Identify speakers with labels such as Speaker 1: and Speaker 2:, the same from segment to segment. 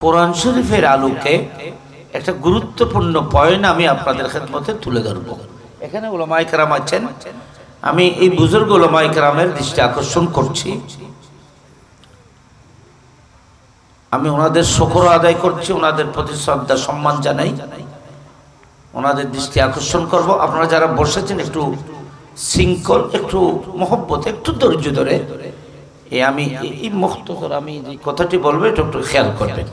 Speaker 1: কোরআন শরীফের আলোকে একটা গুরুত্বপূর্ণ পয়েন্ট আমি আপনাদের খেদমতে তুলে ধরব। এখানে উলামায়ে কেরাম আছেন, আমি এই বুজুর্গ উলামায়ে কেরামের দৃষ্টি আকর্ষণ করছি। আমি ওনাদের শুকর আদায় করছি, ওনাদের প্রতি শ্রদ্ধা সম্মান জানাই, ওনাদের দৃষ্টি আকর্ষণ করব। আপনারা যারা বসেছেন একটু শৃঙ্খল, একটু মহব্বত, একটু ধৈর্য ধরে আমি এই মুখতসর আমি যে কথাটি বলবো এটা একটু খেয়াল করবেন।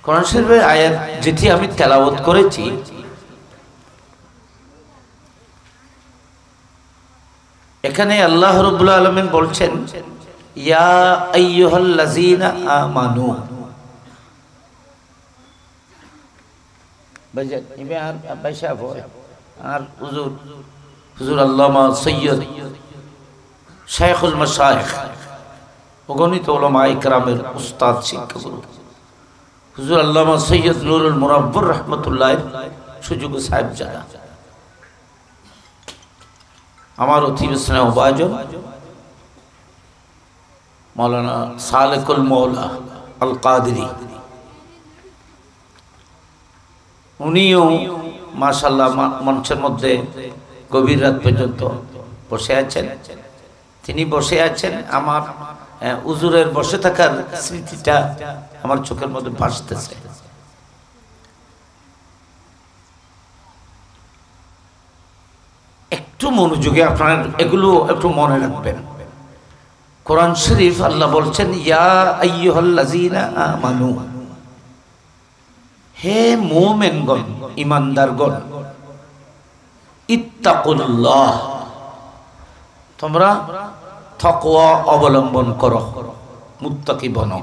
Speaker 1: কোরআন শরীফের আয়াত যেটি আমি তেলাওয়াত করেছি, এখানে আল্লাহ রাব্বুল আলামিন বলছেন ইয়া আইয়ুহাল্লাযীনা আমানু। বাজার ইবে আর বাইশা হয় আর হুজুর আল্লামা সৈয়দ শাইখুল মাশায়েখ অগণিত উলামায়ে কেরামের উস্তাদ শিক্ষাগুরু হুজুর আল্লামা সৈয়দ নুরুল মুরাব্বর রহমতুল্লাহ সুযোগ সাহেবজাদা, আমার অতীব স্নেহ ভাজন মৌলানা সালেকুল মৌলা আল কাদরি, উনিও মাশাআল্লাহ মঞ্চের মধ্যে গভীর রাত পর্যন্ত বসে আছেন। তিনি বসে আছেন, আমার হুজুরের বসে থাকার স্মৃতিটা আমার চোখের মধ্যে ভাসতেছে। একটু মনোযোগে আপনারা এগুলো একটু মনে রাখবেন। কোরআন শরীফ আল্লাহ বলছেন ইয়া আইয়ুহাল্লাযীনা আমানু, হে মুমিনগণ, ঈমানদারগণ, ইত্তাকুল্লাহ, তোমরা তাকওয়া অবলম্বন করো, মুত্তাকি বনো,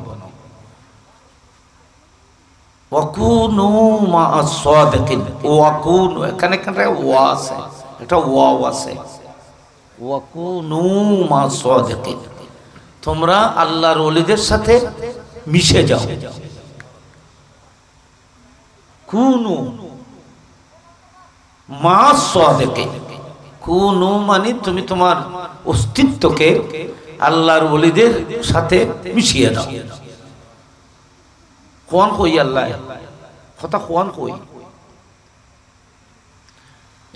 Speaker 1: ওয়াকুনু মা'আস সাদিকিন, ওয়াকুনু এখানে একটা ওয়া আছে, একটা ওয়াও আছে, ওয়াকুনু মা'আস সাদিকিন, তোমরা আল্লাহর ওলিদের সাথে মিশে যাও। কুনু মা'আস সাদিকিন, কুনু মানে তুমি তোমার অস্তিত্বকে আল্লাহর ওলিদের সাথে মিশিয়ে দাও। কোন কই আল্লাহ কথা কোন কই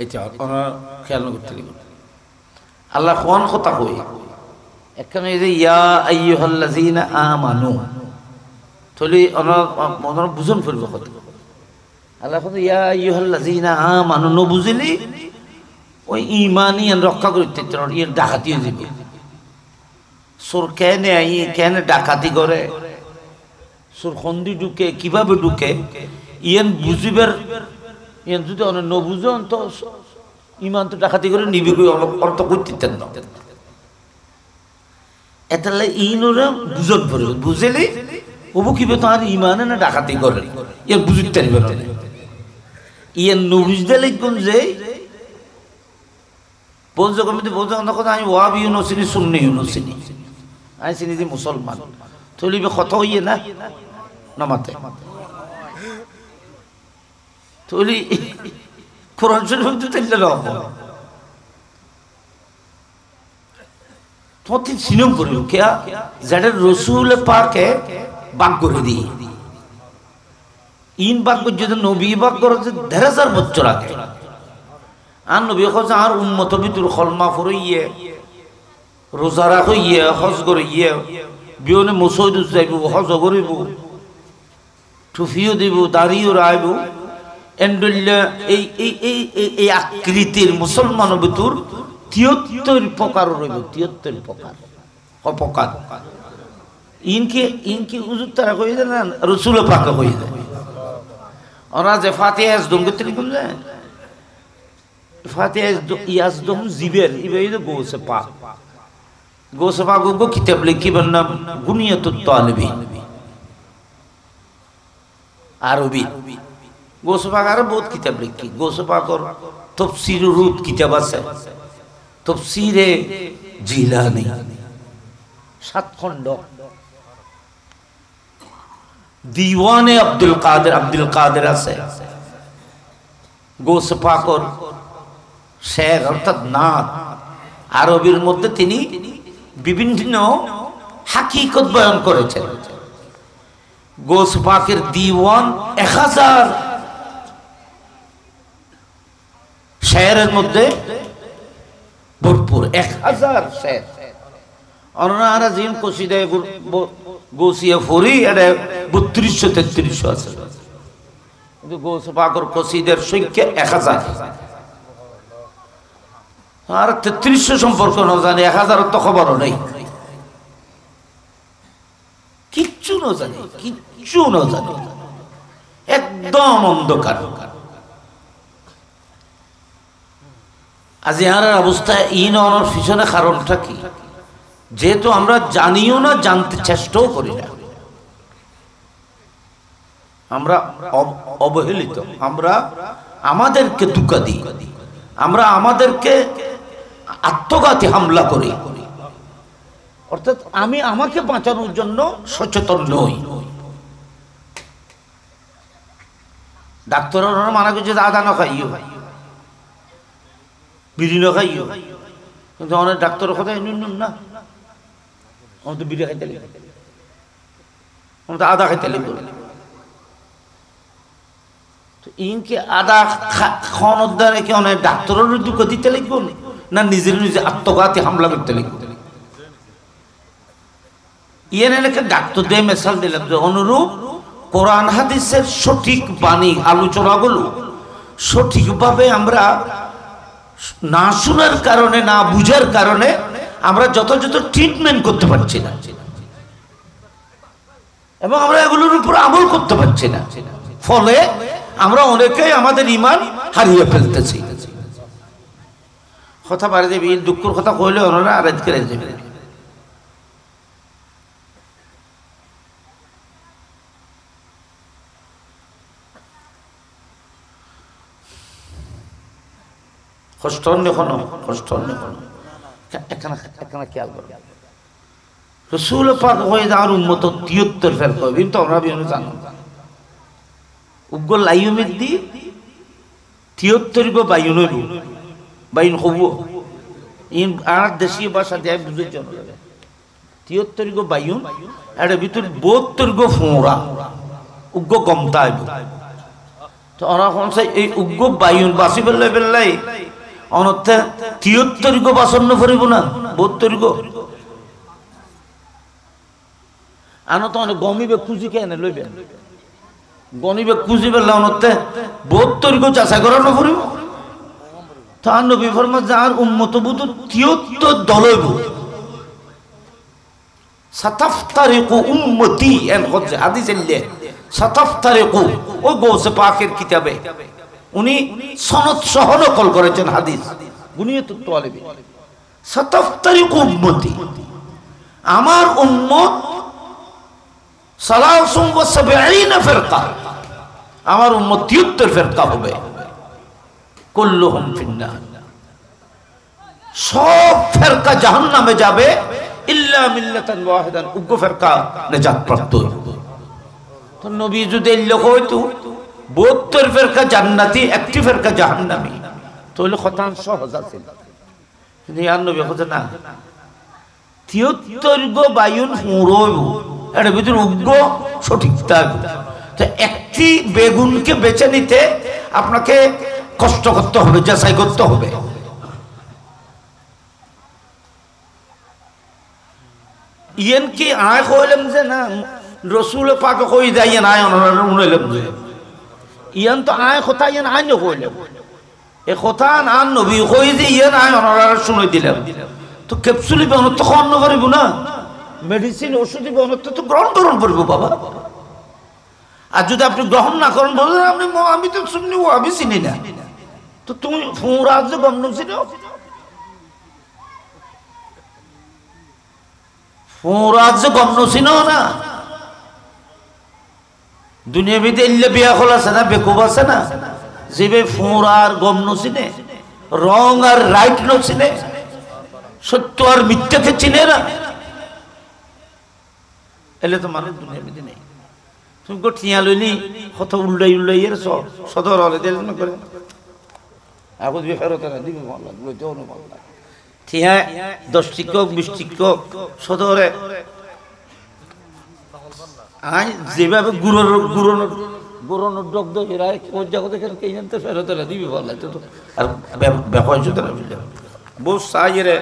Speaker 1: এটা ওরা খেয়াল করতে লিখুন। আল্লাহ কোন কথা কই এখানে যে ইয়া আইয়ুহাল্লাযীনা আমানু, তাহলে ওরা বুঝন ফেলবে কথা। আল্লাহ কথা ইয়া আইয়ুহাল্লাযীনা আমানু ন বুঝিলি ওই ইমানই রক্ষা করতে এর ডাকাতি যাবে। সোর কেন কেন ডাকাতি করে, সোর খন্দি ঢুকে কিভাবে ঢুকে ইয়ান বুঝিবার, ইয়ান যদি অনেক ন বুঝন তো ইমান তো ডাকাতি করে নিবি অর্থ করতেন না। এতালে ইনরা বুঝন পড়বে, বুঝেলে ওবু কিবে তো আর ইমানে না ডাকাতি করে ইয়ান বুঝতে পারবে না। ইয়ান ন বুঝতে লিখুন যে বলছো কমিতে বলছো তখন আমি ওয়াবি ইউনুসিনি সুন্নি ইউনুসিনি আমি চিনি যে মুসলমান চলিবে কথা হইয়ে না নামাতে চলি কোরআন শরীফ তেলে রব তোমার সিনেম করিল কেয়া যারা রসুল পাকে বাক করে দিয়ে ইন বাক যদি নবী বাক করে ১,০০০ বছর আগে আর নবী কথা আর উম্মত ভিতর খলমা ফুরাইয়ে রোজা রাখিয়ে হজ করিয়ে বিয়নে মসজিদ যাইব, হজ করিব, টুফিও দিব, দাড়িও রাইব, এন্ডুল্লা এই এই এই এই আকৃতির মুসলমানের ভিতর ৭৩ প্রকার রইব, ৭৩ প্রকার অপকার। ইনকে হুজুর তারা কই দেন না রাসূল পাক কই দেন। ওরা যে ফাতিহা দঙ্গতে লিখুন যায় ফাতিহা ইয়াজদম জিবের ইবে গোসে পাক, গোসে পাক গো কিতাব লিখিবেন নাম গুনিয়াতুত তালিবিন আরবি। গোসে পাক আর বহুত কিতাব লিখি, গোসে পাকর তাফসীর রুত কিতাব আছে, তাফসীরে জিলানী ৭ খণ্ড, দিওয়ানে আব্দুল কাদের আছে, গোসে পাকর শের অর্থাৎ নাত আরবির মধ্যে তিনি বিভিন্ন হাকিকত বয়ান করেছেন। গৌস পাকের দিওয়ান 1000 শেরের মধ্যে ভরপুর, 1000 শের। অনারা জিন কসিদায় গৌসিয়া ফরি এটা 3200-3300 আছে, কিন্তু গৌস পাকের কসিদের সংখ্যা 1000। আর 3300 সম্পর্ক না জানি, 1000 তো খবরও নেই, কিচ্ছু না জানি, কিচ্ছু না জানি, একদম অন্ধকার। আজ ইহার অবস্থায় ইন অনার পিছনে কারণটা কি? যেহেতু আমরা জানিও না, জানতে চেষ্টাও করি না, আমরা অবহেলিত, আমরা আমাদেরকে ধোঁকা দিই, আমরা আমাদেরকে আত্মঘাতী হামলা করি। অর্থাৎ আমি আমাকে বাঁচানোর জন্য সচেতন নই। ডাক্তার মানা করছে আদা না খাইও, বিড়ি না খাইও, কিন্তু অনেক ডাক্তারের কথা নুন না, আমি তো বিড়ি খাইতে লিখি, আমি তো আদা খাইতে লিখব। তো ইনকে আদা খাওয়ানোর দ্বারা কি অনেক ডাক্তারের দুঃখ দিতে লিখব, না নিজের নিজে আত্মঘাতী হামলা করতে লিখব? ইয়েন এলাকা ডাক্তার দিয়ে মেসাল দিলাম যে অনুরূপ কোরআন হাদিসের সঠিক বাণী আলোচনাগুলো সঠিকভাবে আমরা না শোনার কারণে, না বুঝার কারণে আমরা যথাযথ ট্রিটমেন্ট করতে পারছি না, এবং আমরা এগুলোর উপর আমল করতে পারছি না। ফলে আমরা অনেকেই আমাদের ঈমান হারিয়ে ফেলতেছি। কথা বাড়ি দেবে, দুঃখের কথা কইলে ওনারা আরেজ করে দেবে। কষ্ট এখনো, কষ্ট এখনো একখানা খেয়াল করো। রসুল পাক হয়ে যাওয়ার উম্মত 73 ফেরকা, কিন্তু আমরা জানো উগ্র লাইয়ুমের দি 73 গো বাইন হইব, বাইন হব। ইন আর দেশীয় ভাষা দেয় বুঝে জন্য 73 গো বাইন, এর ভিতর 72 গো ফোঁড়া উগ্র গমতা আইব। তো ওরা কোন এই উগ্র বাইন বাসি বেল্লাই বেল্লাই অনর্থে 73 গো বাসন্ন ফরিব না, 72 গো আনো তো অনেক গমিবে খুঁজি কেন লইবেন, গনিবে খুঁজি বেলা অনর্থে 72 গো চাষা করানো ফরিব। তার নবী ফরমা যার উম্মত বুত 73 দল হইব। সাতাফতারিকু উম্মতি এন হচ্ছে হাদিস এলে সাতাফতারিকু, ও গৌসে পাকের কিতাবে উনি সনদ সহ নকল করেছেন হাদিস বুনিয়াতুত তালিবিন। সাতাফতারিকু উম্মতি, আমার উম্মত 73 ফিরকা, আমার উম্মত 73 ফিরকা হবে। কুল্লুহুম ফিন্নার, সব ফিরকা জাহান্নামে যাবে, ইল্লা মিল্লাতান ওয়াহিদান, উগ্র ফিরকা নাজাত প্রাপ্ত। তো নবী যদি এলো হয়তো 72 ফিরকা জান্নাতি, একটি ফিরকা জাহান্নামী, তাহলে কথা সহজ আছে। কিন্তু ইয়ার নবী কথা না, 73 গো বায়ুন হুড়ইব, এর ভিতর উগ্র সঠিক থাকবে। তো একটি বেগুনকে বেছে নিতে আপনাকে কষ্ট করতে হবে, যাচাই করতে হবে। ইয়েন কি আয় কইলাম যে না রসুল পাক কই যাই না আয় উনাইলাম যে ইয়ান তো আয় কথা ইয়ান আয় ন কইলাম, এ কথা না নবী কই যে ইয়ান আয় ওনারা শুনে দিলাম। তো ক্যাপসুলি বানর তো খাওয়ানো পারিব না, মেডিসিন ওষুধ বানর তো গ্রহণ করব বাবা। আর যদি আপনি গ্রহণ না করেন বলেন আপনি আমি তো শুনি ও আমি চিনি না, তো তুমি ফুঁরাজ গম চিনো, ফুঁরাজ গম চিনো না। দুনিয়া ভিতরে এলে বিয়া খোলা আছে না, বেকুব আছে না, যে ফুঁরার গম চিনে, রং আর রাইট চিনে, সত্য আর মিথ্যাকে চিনে না, এলে তো মানুষ দুনিয়া ভিতরে নেই। তুমি টিয়া লইলি কত উল্লাই উল্লাই এর সদর হলে দিল না করে আগত ফেরত না দিবি ভালো লইতে অনু ভালো টিয়া 10 টিকক 20 টিকক সদরে আই যেভাবে গুরনোর দগ্ধ এরা কোন জায়গা দেখেন কে জানতে ফেরতেরা দিবি বলে তো আর ব্যাপার জুতো না বুঝলে বহু সাইরে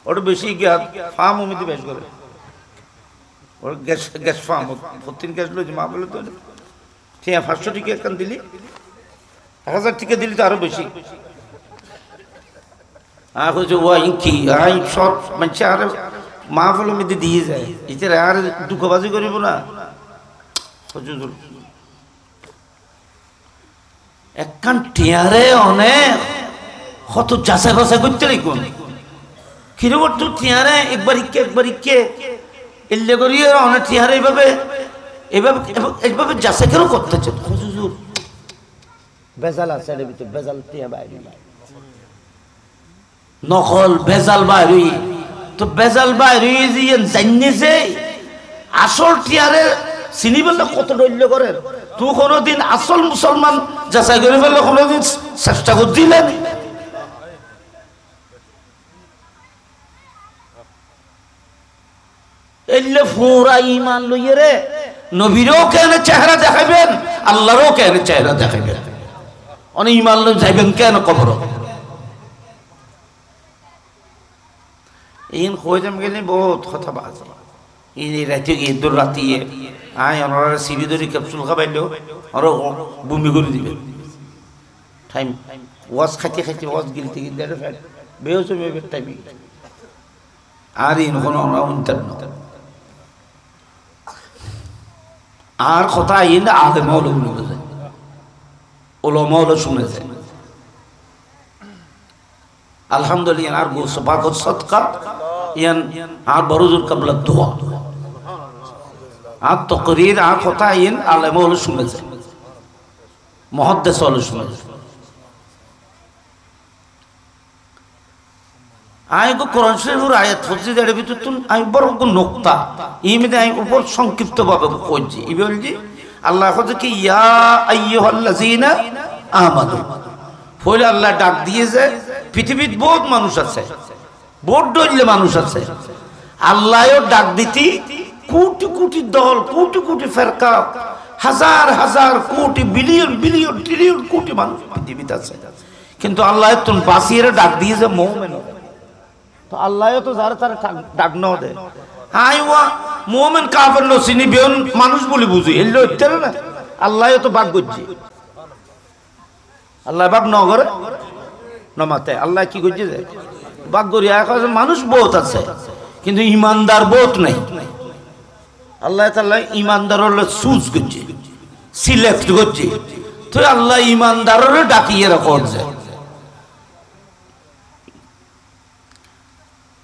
Speaker 1: ওটা বেশি গ্যাস ফার্ম উমিতে বেশ করে ওর গ্যাস ফার্ম 14 গ্যাস লইছে মা বলে তো ঠিক 500 টাকা একখান দিলি 1000 টাকা দিলি তো আরো বেশি কইছে ও কি আই সব মানে আর মা বলে মিতে দিয়ে যায় এতে আর দুঃখবাজি করিব না হুজুর একখান টিয়ারে অনেক কত যাচাই বাছাই করতে কোন কিরে বট টিয়ারে একবার ইকে এলে করিয়ে অনেক টিয়ারে এইভাবে যাচাই কেন করতেছে হুজুর বেজাল আছে এর ভিতর বেজাল টিয়া বাইরে নকল বেজাল বাইরে তো বেজাল বাইরে যে জানিয়েছে আসল টিয়ারে চিনি বললে কত দৈন্য করে তুই কোনোদিন আসল মুসলমান যাচাই করে ফেললে কোনোদিন চেষ্টা করছিলেন এলে পুরা ইমান লইয়ে রে নবীরও কেন চেহারা দেখাবেন আল্লাহরও কেন চেহারা দেখাবেন অনেক ইমান লই যাইবেন কেন কবর ইন হয়ে যাম গেলে বহুত কথা বাজে এই রাতে গিয়ে দূর রাতিয়ে আয় ওনারা সিবি ধরি ক্যাপসুল খাবাইলো ওরা বমি করে দিবে টাইম ওয়াজ খাইতে খাইতে ওয়াজ গিলতে গিলতে বেহস হবে টাইম আর ইন কোনো উন্তার না আর কথা ইন আলে মৌল শুনে যায় ওলমৌল শুনে যায় আলহামদুলিল্লাহ আর গোসবাগত সদকা ইয়ান আর বরজুর কাবলা দোয়া আর তকরীর আর কথা ইন আলে মৌল শুনে যায় মুহাদ্দিস হল শুনে যায় আই গো কোরআন শরীফের আয়াত ফজি দেড় ভিতর তুন আই বড় গো নোক্তা ইমিদে আই উপর সংক্ষিপ্ত ভাবে কইছি ই বলজি আল্লাহ কইছে কি ইয়া আইয়ুহাল্লাযিনা আমানু ফলে আল্লাহ ডাক দিয়েছে পৃথিবীত বহুত মানুষ আছে বহুত দইলে মানুষ আছে আল্লাহও ডাক দিতি কোটি কোটি দল কোটি কোটি ফেরকা হাজার হাজার কোটি বিলিয়ন বিলিয়ন ট্রিলিয়ন কোটি মানুষ পৃথিবীতে আছে কিন্তু আল্লাহ তুন বাসিয়ে ডাক দিয়েছে মুমিন তো আল্লাহও তো যারা তারা ডাক ন দে আইওয়া মুমিন কাফের নসিনি বেন মানুষ বলি বুঝি এলো ইত্তারে না আল্লাহও তো ভাগ করছে আল্লাহ ভাগ ন করে নমাতে আল্লাহ কি করছে ভাগ করি এখন মানুষ বহুত আছে কিন্তু ইমানদার বহুত নাই আল্লাহ তাআলা ইমানদার হলো চুজ করছে সিলেক্ট করছে তো আল্লাহ ইমানদারের ডাকিয়ে রাখছে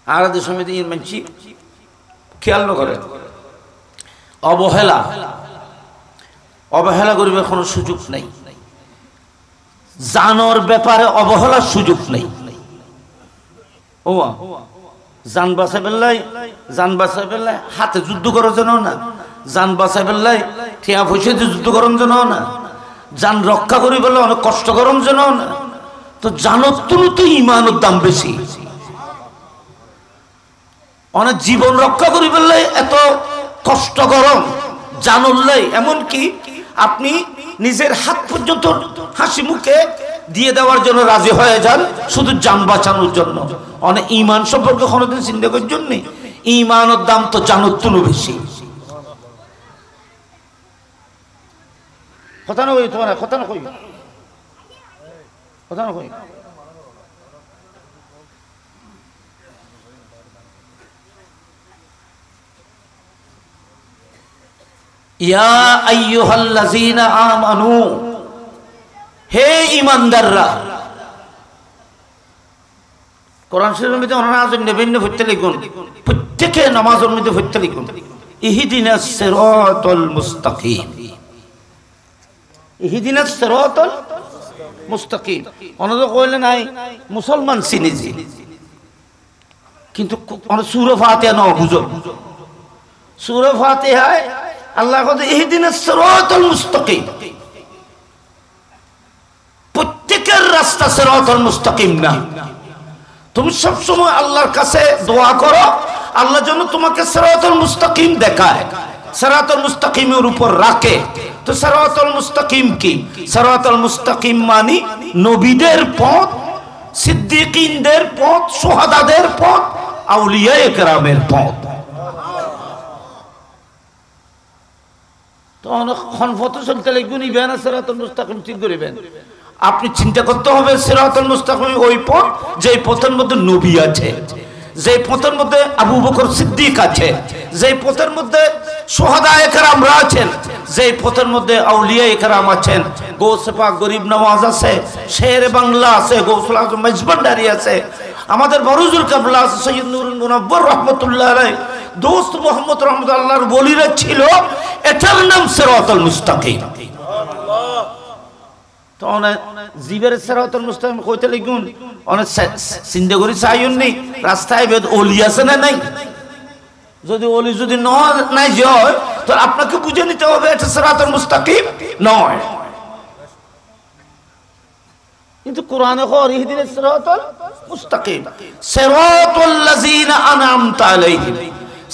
Speaker 1: আর দেশ সমিতি মানছি খেয়াল করে অবহেলা করিবার কোনো সুযোগ নাই জানোর ব্যাপারে অবহেলার সুযোগ নেই ও জান বাঁচাই বেলায় হাতে যুদ্ধ করার জন্য না জান বাঁচাই বেলায় ঠিয়া পয়সা দিয়ে যুদ্ধ করার জন্য না জান রক্ষা করি বলে অনেক কষ্ট করার জন্য না তো জানোর তো ইমানের দাম বেশি অনেক জীবন রক্ষা করি বললে এত কষ্ট গরম জানুল্লাই এমনকি আপনি নিজের হাত পর্যন্ত হাসি মুখে দিয়ে দেওয়ার জন্য রাজি হয়ে যান শুধু জান বাঁচানোর জন্য অনেক ইমান সম্পর্কে কোনোদিন চিন্তা করার জন্য ইমানের দাম তো জানুর তুলো বেশি কথা না কই তোমার কথা না কই কথা না কই ইয়া আইয়ুহাল্লাযীনা আমানু হে ঈমানদাররা কোরআন শরীফের মধ্যে নামাজের বিভিন্ন পড়তে লিখুন প্রত্যেককে নামাজের মধ্যে পড়তে লিখুন ইহদিনাস সিরাতাল মুস্তাকিম ইহদিনাস সিরাতাল মুস্তাকিম অনদ কইলে নাই মুসলমান চিনিজি কিন্তু সূরা ফাতিহা না বুঝো সূরা ফাতিহায় আল্লাহ কয় ইহদিনাস সিরাতাল মুস্তাকিম প্রত্যেকের রাস্তা সিরাতাল মুস্তাকিম না তুমি সব সময় আল্লাহর কাছে দোয়া করো আল্লাহ যেন তোমাকে সিরাতাল মুস্তাকিম দেখায় সিরাতুল মুস্তাকিমের উপর রাখে। তো সিরাতুল মুস্তাকিম কি? সিরাতুল মুস্তাকিম মানে নবীদের পথ, সিদ্দিকীনদের পথ, শুহাদাদের পথ, আউলিয়ায়ে কেরামের পথ। তো অনেকক্ষণ ফটো চলতে লাগবে, নিবেন সিরাতুল মুস্তাকিম ঠিক করিবেন। আপনি চিন্তা করতে হবে সিরাতুল মুস্তাকিম ওই পথ যে পথের মধ্যে নবী আছে, যে পথের মধ্যে আবু বকর সিদ্দিক আছে, যে পথের মধ্যে শুহাদায়ে কেরামরা আছেন, যে পথের মধ্যে আউলিয়ায়ে কেরাম আছেন, গৌসে পাক গরিব নওয়াজ আছে, শেরে বাংলা আছে, গৌসুল আজম মেজবান্ডারি আছে, আমাদের বরুজুল কাবলা আছে, সৈয়দ নুরুল মুনাব্বর রহমতুল্লাহ আলাইহি, দোস্ত মোহাম্মদ রহমতুল্লাহর বলিরা ছিল। এটার নাম সিরাতুল মুস্তাকিম। তো অনেক জীবের সিরাতুল মুস্তাকিম কইতে লিখুন, অনেক চিন্তা করি চাইুন নেই রাস্তায় বেদ অলি আছে না নাই? যদি অলি যদি নাই যায় তো আপনাকে বুঝে নিতে হবে এটা সিরাতুল মুস্তাকিম নয়। কিন্তু কোরআনে কয় ইহদিনাস সিরাতাল মুস্তাকিম, সিরাতাল লাযিনা আনআমতা আলাইহিম।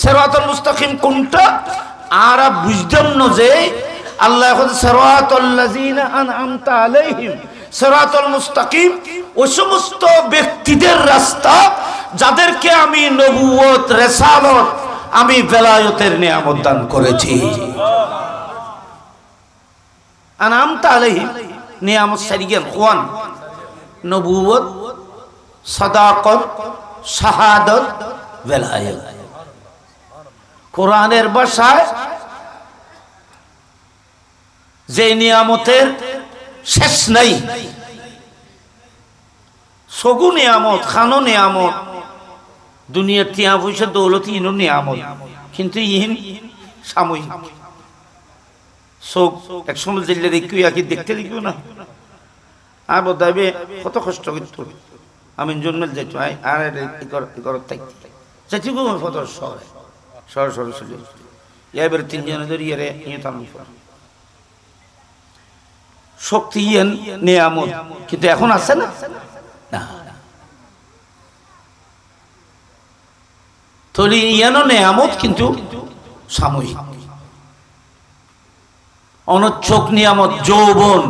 Speaker 1: সিরাতুল মুস্তাকিম কোনটা? আর বুঝতাম না যে আল্লাহ এখন সিরাতাল লাযিনা আনআমতা আলাইহিম, সিরাতুল মুস্তাকিম ওই সমস্ত ব্যক্তিদের রাস্তা যাদেরকে আমি নবুয়ত, রিসালাত, আমি বেলায়েতের নিয়ামত দান করেছি। আনআমতা আলাইহিম নিয়ামত সারিগেন কোন? নবুয়ত, সাদাকত, শাহাদাত, বেলায়েত। কোরআনের ভাষায় যে নিয়ামতের শেষ নাই, সগু নিয়ামত, খানো নিয়ামত, দুনিয়ার টিয়া পয়সা দৌলত ইনো নিয়ামত, কিন্তু ইহিন সাময়িক। চোখ একসময় জেলে দেখি আকি দেখতে লিখব না, আর বোধাবে কত কষ্ট করতো। আমি জন্মেল যাইতো আর যাইছি গো ফটো শহরে শহর শহরে চলে এবারে তিনজনে ধরি এরে ইয়ে তাম শক্তি ইয়েন নিয়ামত, কিন্তু এখন আছে না? না, তলি ইয়ানো নিয়ামত কিন্তু সাময়িক। অনচ্ছক নিয়ামত, যৌবন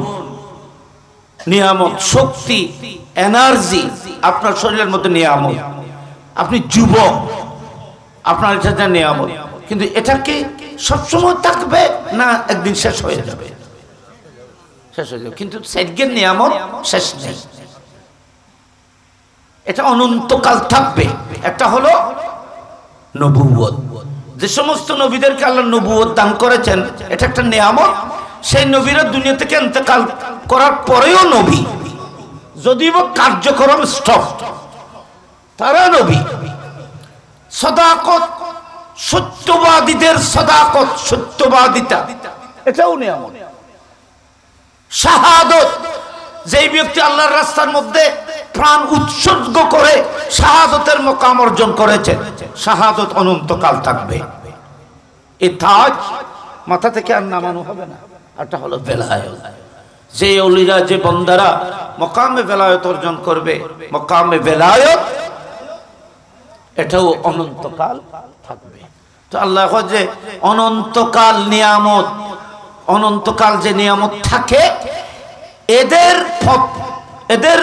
Speaker 1: নিয়ামত, শক্তি, এনার্জি আপনার শরীরের মধ্যে নিয়ামত। আপনি যুবক, আপনার এটা নিয়ামত, কিন্তু এটাকে সবসময় থাকবে না, একদিন শেষ হয়ে যাবে, শেষ হয়ে যাবে। কিন্তু সাইডের নিয়ামত শেষ নেই, এটা অনন্তকাল থাকবে। একটা হলো নবুয়ত, যে সমস্ত নবীদেরকে আল্লাহ নবুয়ত দান করেছেন, এটা একটা নিয়ামত। সেই নবীরা দুনিয়া থেকে ইন্তেকাল করার পরেও নবী, যদিও কার্যক্রম স্টপ, তারা নবী। সদাকত, সত্যবাদীদের সদাকত, সত্যবাদিতা, এটাও নিয়ামত। শাহাদত, যেই ব্যক্তি আল্লাহর রাস্তার মধ্যে প্রাণ উৎসর্গ করে শাহাদতের মুকাম অর্জন করেছে, শাহাদত অনন্তকাল থাকবে। এই তাজ মাথা থেকে আর নামানো হবে না। এটা হলো বেলায়েত, যে ওলিরা, যে বান্দারা মুকামে বেলায়েত অর্জন করবে, মুকামে বেলায়েত এটাও অনন্তকাল থাকবে। তো আল্লাহ যে অনন্তকাল নিয়ামত, অনন্তকাল যে নিয়ামত থাকে, এদের এদের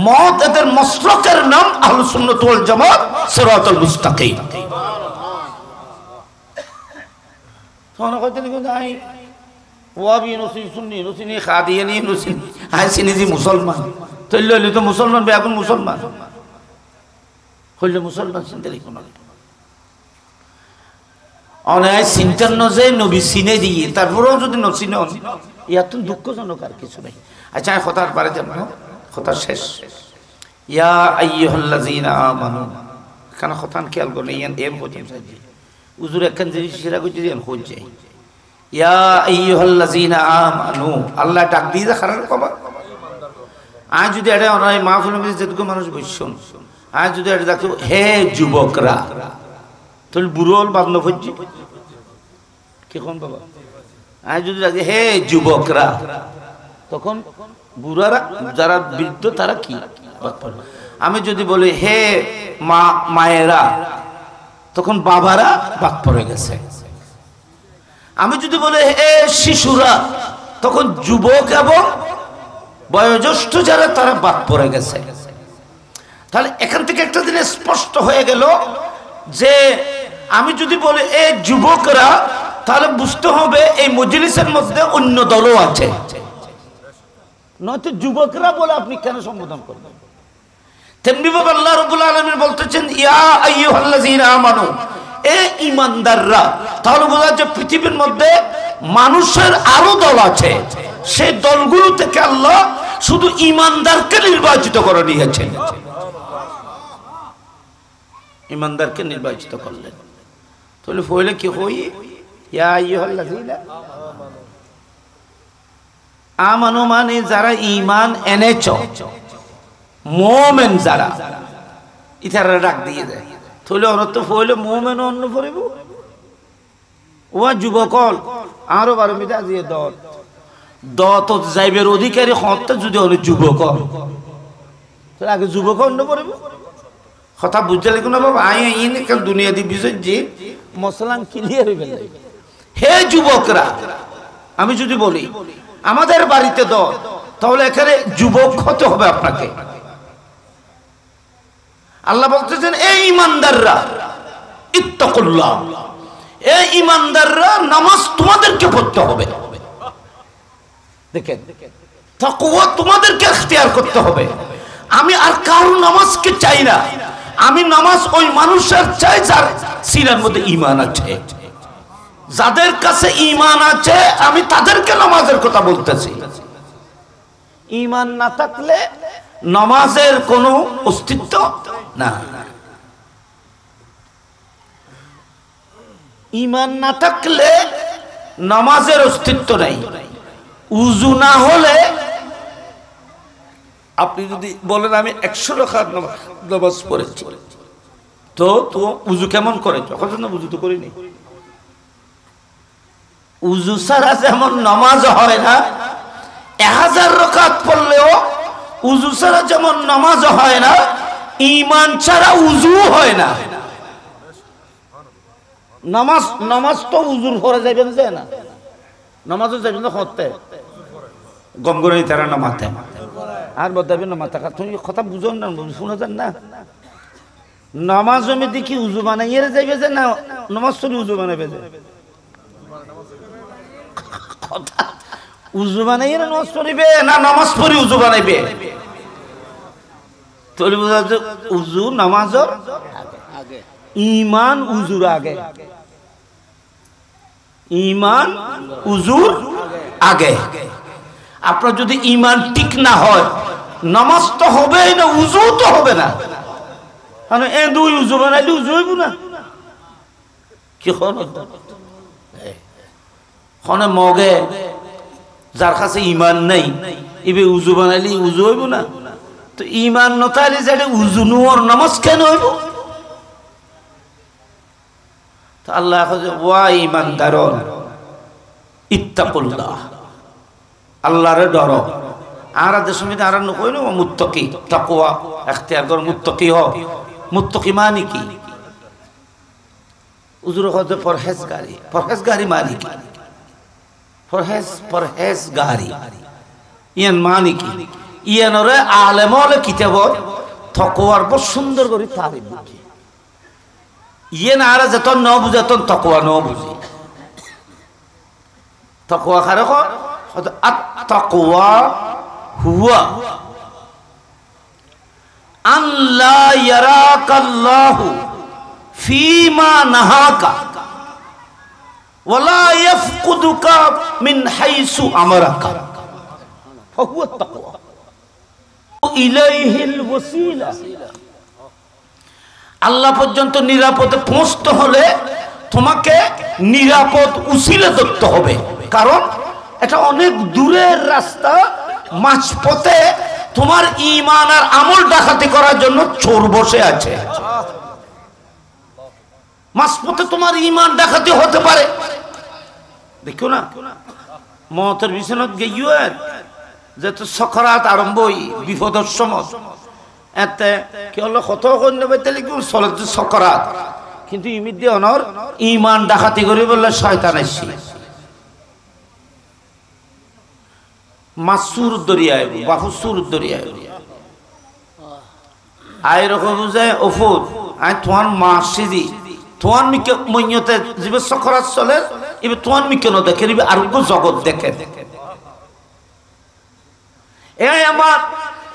Speaker 1: মত, এদের মসলকের নাম আহলুস সুন্নাত ওয়াল জামাত, সিরাতুল মুস্তাকিম। তোমরা কইতে লিখো নাই ওয়াবি নসি সুন্নি নসিনি খাদিয়ানি নসিনি হাসিনি জি মুসলমান, তইলে তো মুসলমান বেগুন মুসলমান হইলে মুসলমান চিন্তা লিখো না। অনেক চিন্তার নজে নবী চিনে দিয়ে তারপরেও যদি নচিনে, ইয়াত দুঃখজনক আর কিছু নেই। আচ্ছা, কথার পারে যাব, কথা শেষ। ইয়া আইয়ুহাল্লাযীনা আমানু, কেন কথান খেয়াল করলে ইয়ান এম হতে চাই উজুর একখান জিনিস সেরা করতে যান হয়ে যায়। ইয়া আইয়ুহাল্লাযীনা আমানু, আল্লাহ ডাক দিয়ে খারাপ কবা। আজ যদি এটা অনায় মাহফিল মধ্যে যেটুকু মানুষ বসছেন, আজ যদি এটা দেখো হে যুবকরা, তাহলে বুড়ো হল বাদন ভজ্জি কি কোন বাবা। আজ যদি দেখে হে যুবকরা, তখন বুড়ারা যারা বৃদ্ধ তারা কি। আমি যদি বলি হে মায়েরা, তখন বাবারা বাদ পড়ে গেছে। আমি যদি বলি হে শিশুরা, তখন যুবক এবং বয়োজ্যেষ্ঠ যারা তারা বাদ পড়ে গেছে। তাহলে এখান থেকে একটা জিনিস স্পষ্ট হয়ে গেল যে আমি যদি বলি এ যুবকরা, তাহলে বুঝতে হবে এই মজলিসের মধ্যে অন্য দলও আছে, নয়তো যুবকরা বলে আপনি কেন সম্বোধন করবেন? তেমনি ভাবে আল্লাহ রাব্বুল আলামিন বলতেছেন ইয়া আইয়ুহাল্লাযীনা আমানু, এ ঈমানদাররা। তাহলে বোঝা যায় পৃথিবীর মধ্যে মানুষের আরো দল আছে, সেই দলগুলো থেকে আল্লাহ শুধু ঈমানদারকে নির্বাচিত করে নিয়েছেন, ঈমানদারকে নির্বাচিত করলেন। তাহলে পয়লে কি হই ইয়া আইয়ুহাল্লাযীনা আমানু, মানে যারা ঈমান এনেছ, মুমিন যারা, ইতারা ডাক দিয়ে দেয়। তাহলে অর্থ পয়লে মুমিন অন্য পড়িব, ও যুবকল আরো 12 মিনিট দিয়ে দত যাইবের অধিকারী হতে যদি অনেক যুবক, তাহলে আগে যুবক অন্য পড়িব। কথা বুঝতে লাগবে না বাবা, আই ইন কেন দুনিয়া দি বিষয় যে মসলান ক্লিয়ার হয়ে গেল। হে যুবকরা, আমি যদি বলি আমাদের বাড়িতে দল, তাহলে এখানে যুবক হতে হবে আপনাকে। আল্লাহ বলতেছেন এই ঈমানদাররা ইত্তাকুল্লাহ, এই ঈমানদাররা নামাজ তোমাদেরকে পড়তে হবে। দেখেন, তাকওয়া তোমাদেরকে ইখতিয়ার করতে হবে। আমি আর কারো নামাজকে চাই না, আমি নামাজ ওই মানুষের চাই যার সিনার মধ্যে ঈমান আছে। যাদের কাছে ঈমান আছে আমি তাদেরকে নামাজের কথা বলতেছি। ঈমান না থাকলে নামাজের কোনো অস্তিত্ব না। ঈমান না থাকলে নামাজের অস্তিত্ব নাই। উযু না হলে, আপনি যদি বলেন আমি 100 রাকাত নামাজ পড়েছি, তো উযু কেমন করেছো? কখন উযু তো করিনি। উযু ছাড়া যেমন নামাজ হয় না, 1000 রাকাত পড়লেও উযু ছাড়া যেমন নামাজ হয় না, ঈমান ছাড়া উযু হয় না। নামাজ তো উযুর পরে যাবেন যে না, নামাজও যাবেন না করতে গম করে তারা না মাথায় আর বদাবেন না মাথা। তুমি কথা বুঝো না, শুনে যান না। নামাজ আমি দেখি উযু বানাইয়ে যাইবে যে না, নামাজ পড়ি উযু বানাইবে যে কথা, উযু বানাইয়ে নামাজ পড়িবে না নামাজ পড়ি উযু বানাইবে? তোরে বুঝা যে উযু নামাজের আগে, ঈমান উযুর আগে, ঈমান উযুর আগে। আপনার যদি ঈমান ঠিক না হয়, নামাজ তো হবে না, উযু তো হবে না। মানে এ দুই উযু বানাইলে উযু হইব না কি হনে মগে? যার কাছে ঈমান নাই ইবে উযু বানাইলে উযু হইব না? তো ঈমান নতাইলে যেটা উযু নোর নামাজ কেন হইব? তো আল্লাহ ওয়া ঈমানদারন ইত্তাকুল্লাহ, আল্লাহরে ডরো। আর দেশ সমিতি আর নকইল মুত্তাকি, তাকওয়া ইখতিয়ার কর, মুত্তাকি হ। মুত্তাকি মানে কি? উজুর হতে পরহেজগারি, পরহেজগারি মানে কি? পরহেজগারি ইয়ান মানে কি? ইয়ানরে আলেমলে কিতাবত তাকওয়ার বড় সুন্দর করে তারিফ দিছে। ইয়ান আর যত ন বুঝাতন তাকওয়া ন বুঝি। তাকওয়া খারে কর আত-তাকওয়া হুয়া আন লা ইয়ারাকাল্লাহু ফীমা নাহাকা ওয়া লা ইয়াফকুদুকা মিন হাইসু আমারাকা ফাহুয়া আত-তাকওয়া ইলাইহিল ওয়াসিলা। আল্লাহ পর্যন্ত নিরাপদে পৌঁছতে হলে তোমাকে নিরাপদ উসিলা ধরতে হবে, কারণ এটা অনেক দূরের রাস্তা। মাঝপথে তোমার ঈমান আর আমল ডাকাতি করার জন্য চোর বসে আছে। মাঝপথে তোমার ঈমান ডাকাতি হতে পারে। দেখো না মতের বিছানাত গিয়ে যেহেতু সকারাত আরম্ভই বিপদের সময় এতে কি হলো কত সকারাত, কিন্তু ইমিদি অনর ঈমান ডাকাতি করে বললে শয়তান আসছে। মাসুর দরিয়ায় বাহুসুর দরিয়ায় আয় রকম বুঝায় ওফুর আয় তোমার মাসিদি তোমার মিকে মইয়তে জীবে সকরাত চলে এবে তোমার মিকে ন দেখে নিবে আরোগ্য জগৎ দেখে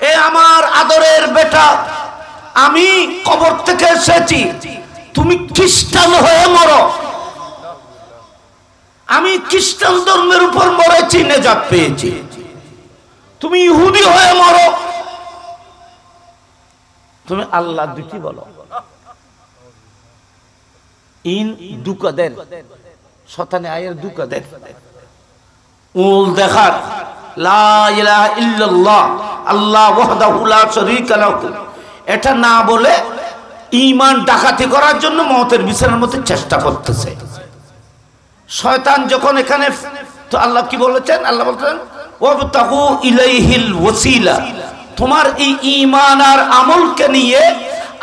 Speaker 1: এ আমার আদরের বেটা আমি কবর থেকে এসেছি তুমি খ্রিস্টান হয়ে মরো আমি খ্রিস্টান ধর্মের উপর মরেছি নেজাত পেয়েছি তুমি ইহুদি হয়ে মরো তুমি আল্লাহ দুটি বলো ইন দুকাদের শতানে আয়ের দুকাদের উল দেখার লা ইলাহা ইল্লাল্লাহ আল্লাহ ওয়াহদাহু লা শারীকা লাহু এটা না বলে ঈমান ডাকাতি করার জন্য মওতের বিচারের মধ্যে চেষ্টা করতেছে শয়তান যখন এখানে তো আল্লাহ কি বলেছেন আল্লাহ বলেছেন ওয়াবতাগু ইলাইহিল ওয়াসিলা তোমার এই ঈমান আর আমলকে নিয়ে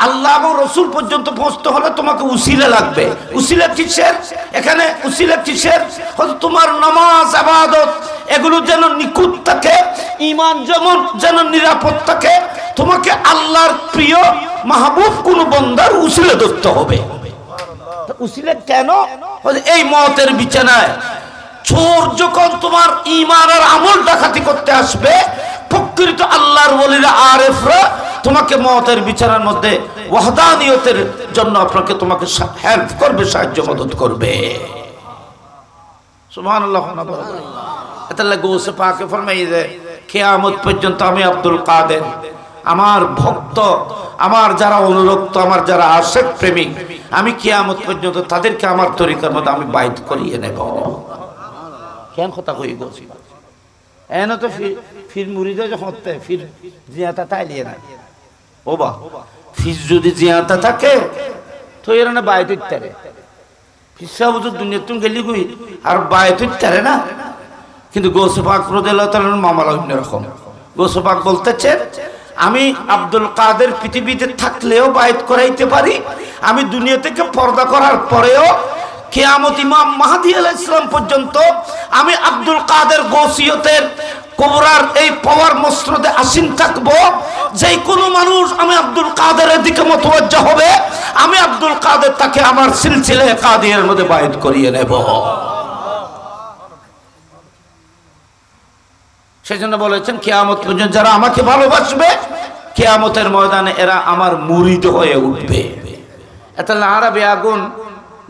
Speaker 1: আল্লাহ এবং রাসূল পর্যন্ত পৌঁছতে হলে তোমাকে উসিলা লাগবে উসিলা কিসের এখানে উসিলা কিসের হয়তো তোমার নামাজ ইবাদত এগুলো যেন নিখুঁত থাকে ঈমান যেন নিরাপদ থাকে তোমাকে আল্লাহর প্রিয় মাহবুব কোন বান্দার উসিলা ধরতে হবে উসিলা কেন এই মওতের বিছানায় চোর যখন তোমার ঈমান আর আমল ডাকাতি করতে আসবে প্রকৃত আল্লাহর ওলিরা আরেফরা তোমাকে মওতের বিছানার মধ্যে ওয়াহদানিয়তের জন্য আপনাকে তোমাকে হেল্প করবে সাহায্য মদত করবে সুবহানাল্লাহ এতাল্লাহ গৌসে পাকে ফরমাই যে কিয়ামত পর্যন্ত আমি আব্দুল কাদের আমার ভক্ত আমার যারা অনুরক্ত আমার যারা আশিক প্রেমিক আমি কিয়ামত পর্যন্ত তাদেরকে আমার তরিকার মধ্যে আমি বাইত করিয়ে নেব কেন কথা কই গৌসি এনে তো ফির মুরিদে যখন ফির জিয়াতা তাইলিয়ে না ও বা ফির যদি জিয়াতা থাকে তো এর না বাইত ইত্তারে ফিসা বুঝু দুনিয়া তুমি গেলি কই আর বাইত ইত্তারে না কিন্তু গৌসে পাক রাদিয়াল্লাহু তাআলার মামলা অন্যরকম গৌসে পাক বলতেছে আমি আব্দুল কাদের পৃথিবীতে থাকলেও বাইত করাইতে পারি আমি দুনিয়া থেকে পর্দা করার পরেও কিয়ামত ইমাম মাহদী আলাইহিস সালাম পর্যন্ত আমি আব্দুল কাদের গৌসিয়তের কবরার এই পাওয়ার মসনদে আসীন থাকবো যে কোনো মানুষ আমি আব্দুল কাদেরের দিকে মুতাওয়াজ্জহ হবে আমি আব্দুল কাদের তাকে আমার সিলসিলায়ে কাদিয়ার মধ্যে বাইত করিয়ে নেব সেজন্য বলেছেন কিয়ামত পর্যন্ত যারা আমাকে ভালোবাসবে কিয়ামতের ময়দানে এরা আমার মুরিদ হয়ে উঠবে এতাল্লাহ আরবে আগুন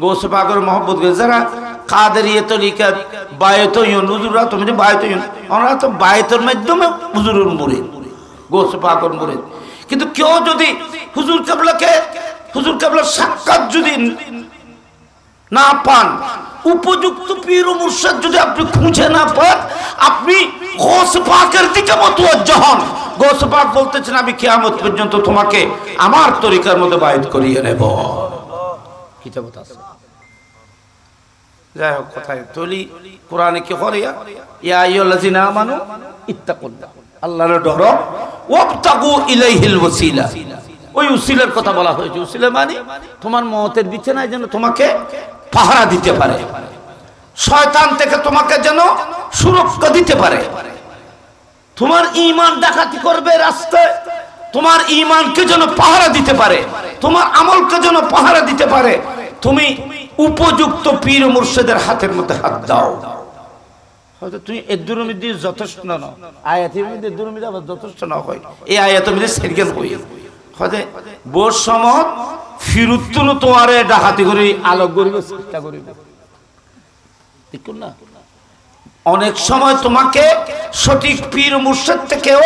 Speaker 1: গৌসে পাকের মহব্বত করে যারা কাদেরিয়া তরিকাত বায়তুন হুজুররা তুমি যে বায়তুন ওনারা তো বায়তের মাধ্যমে হুজুরের মুরিদ গৌসে পাকের মুরিদ কিন্তু কেউ যদি হুজুর কেবলার সাক্ষাৎ যদি না পান উপযুক্ত পীর ও মুর্শিদ যদি আপনি খুঁজে না পান আপনি গৌসে পাকের দিকে মুতাওয়াজ্জহ হন গৌসে পাক বলতেছেন আমি কিয়ামত পর্যন্ত তোমাকে আমার তরিকার মধ্যে বাইত করিয়ে নেব কিতাবত আছে যাই হোক কথায় তলি কোরআনে কি করে ইয়া আইয়ুহাল্লাযিনা আমানু ইত্তাকুল্লাহ আল্লাহর ডরো ওয়াবতাগু ইলাইহিল ওয়াসিলা ওই উসিলার কথা বলা হয়েছে উসিলা মানে তোমার মওতের বিছানায় যেন তোমাকে পাহারা দিতে পারে শয়তান থেকে তোমাকে যেন সুরক্ষা দিতে পারে তোমার ঈমান ডাকাতি করবে রাস্তায় তোমার ঈমানকে যেন পাহারা দিতে পারে তোমার আমলকে যেন পাহারা দিতে পারে তুমি উপযুক্ত পীর মুর্শিদের হাতের মধ্যে হাত দাও হয়তো তুমি এদুর মধ্যে যথেষ্ট না আয়াতের মধ্যে এদুর মধ্যে আবার যথেষ্ট না হয় এই আয়াতের মধ্যে সেরকেন কই হয়তো বোর সমত ফিরুত্তুন তোমারে ডাকাতি করে আলোক করিব চেষ্টা করিব ঠিক না অনেক সময় তোমাকে সঠিক পীর মুর্শিদ থেকেও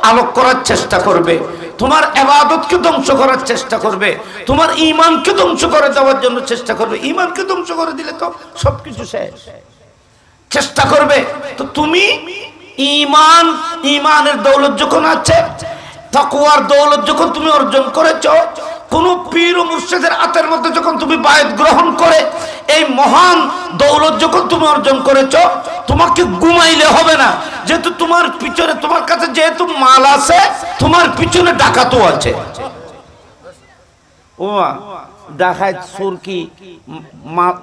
Speaker 1: আলোক করার চেষ্টা করবে তোমার ইবাদতকে ধ্বংস করার চেষ্টা করবে তোমার ঈমানকে ধ্বংস করে দেওয়ার জন্য চেষ্টা করবে ঈমানকে ধ্বংস করে দিলে তো সবকিছু শেষ চেষ্টা করবে তো তুমি ঈমানের দৌলত যখন আছে তাকওয়ার দৌলত যখন তুমি অর্জন করেছো কোন পীর ও মুর্শিদের হাতের মধ্যে যখন তুমি বায়াত গ্রহণ করে এই মহান দৌলত যখন তুমি অর্জন করেছো তোমাকে ঘুমাইলে হবে না যেহেতু তোমার পিছনে তোমার কাছে যেহেতু মাল আছে তোমার পিছনে ডাকাতও আছে ও ডাকাত চোর কি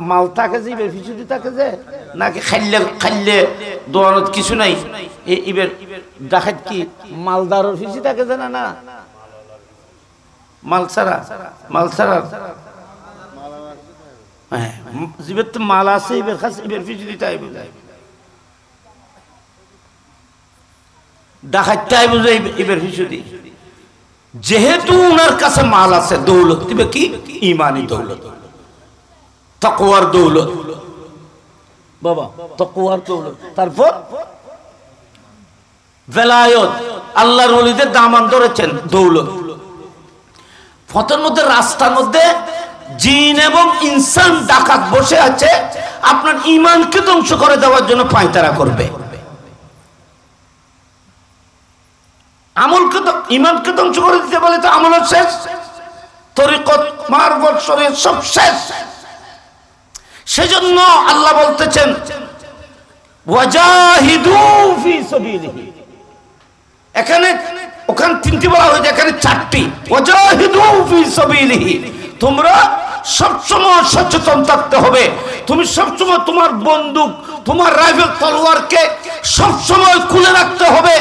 Speaker 1: মাল থাকে যে ইবের পিছুটি থাকে যে নাকি খাইলে খাইলে দোয়ানত কিছু নাই ইবের ডাকাত কি মালদারের পিছু থাকে যে না না মাল ছাড়া হ্যাঁ জিবের তো মাল আছে ইবের কাছে ইবের পিছু দিতে আইব ডাকাতটা আইব যে ইবের পিছু দি যেহেতু উনার কাছে মাল আছে দৌলত দিবে কি ইমানি দৌলত তাকওয়ার দৌলত বাবা তাকওয়ার দৌলত তারপর ভেলায়ত আল্লাহর ওলিদের দামান ধরেছেন দৌলত ফতের মধ্যে রাস্তার মধ্যে জিন এবং ইনসান ডাকাত বসে আছে আপনার ইমানকে ধ্বংস করে দেওয়ার জন্য পায়তারা করবে আমলকে তো ইমানকে ধ্বংস করে দিতে বলে তো আমল শেষ তরিকত মারফত শরীয়ত সব শেষ সেজন্য আল্লাহ বলতেছেন ওয়াজাহিদু ফি সাবিলিহি এখানে ওখানে তিনটি বলা হয়েছে এখানে চারটি ওয়াজাহিদু ফি সাবিলিহি তোমরা সবসময় সচেতন থাকতে হবে তুমি সবসময় তোমার বন্দুক তোমার রাইফেল তলোয়ারকে সবসময় খুলে রাখতে হবে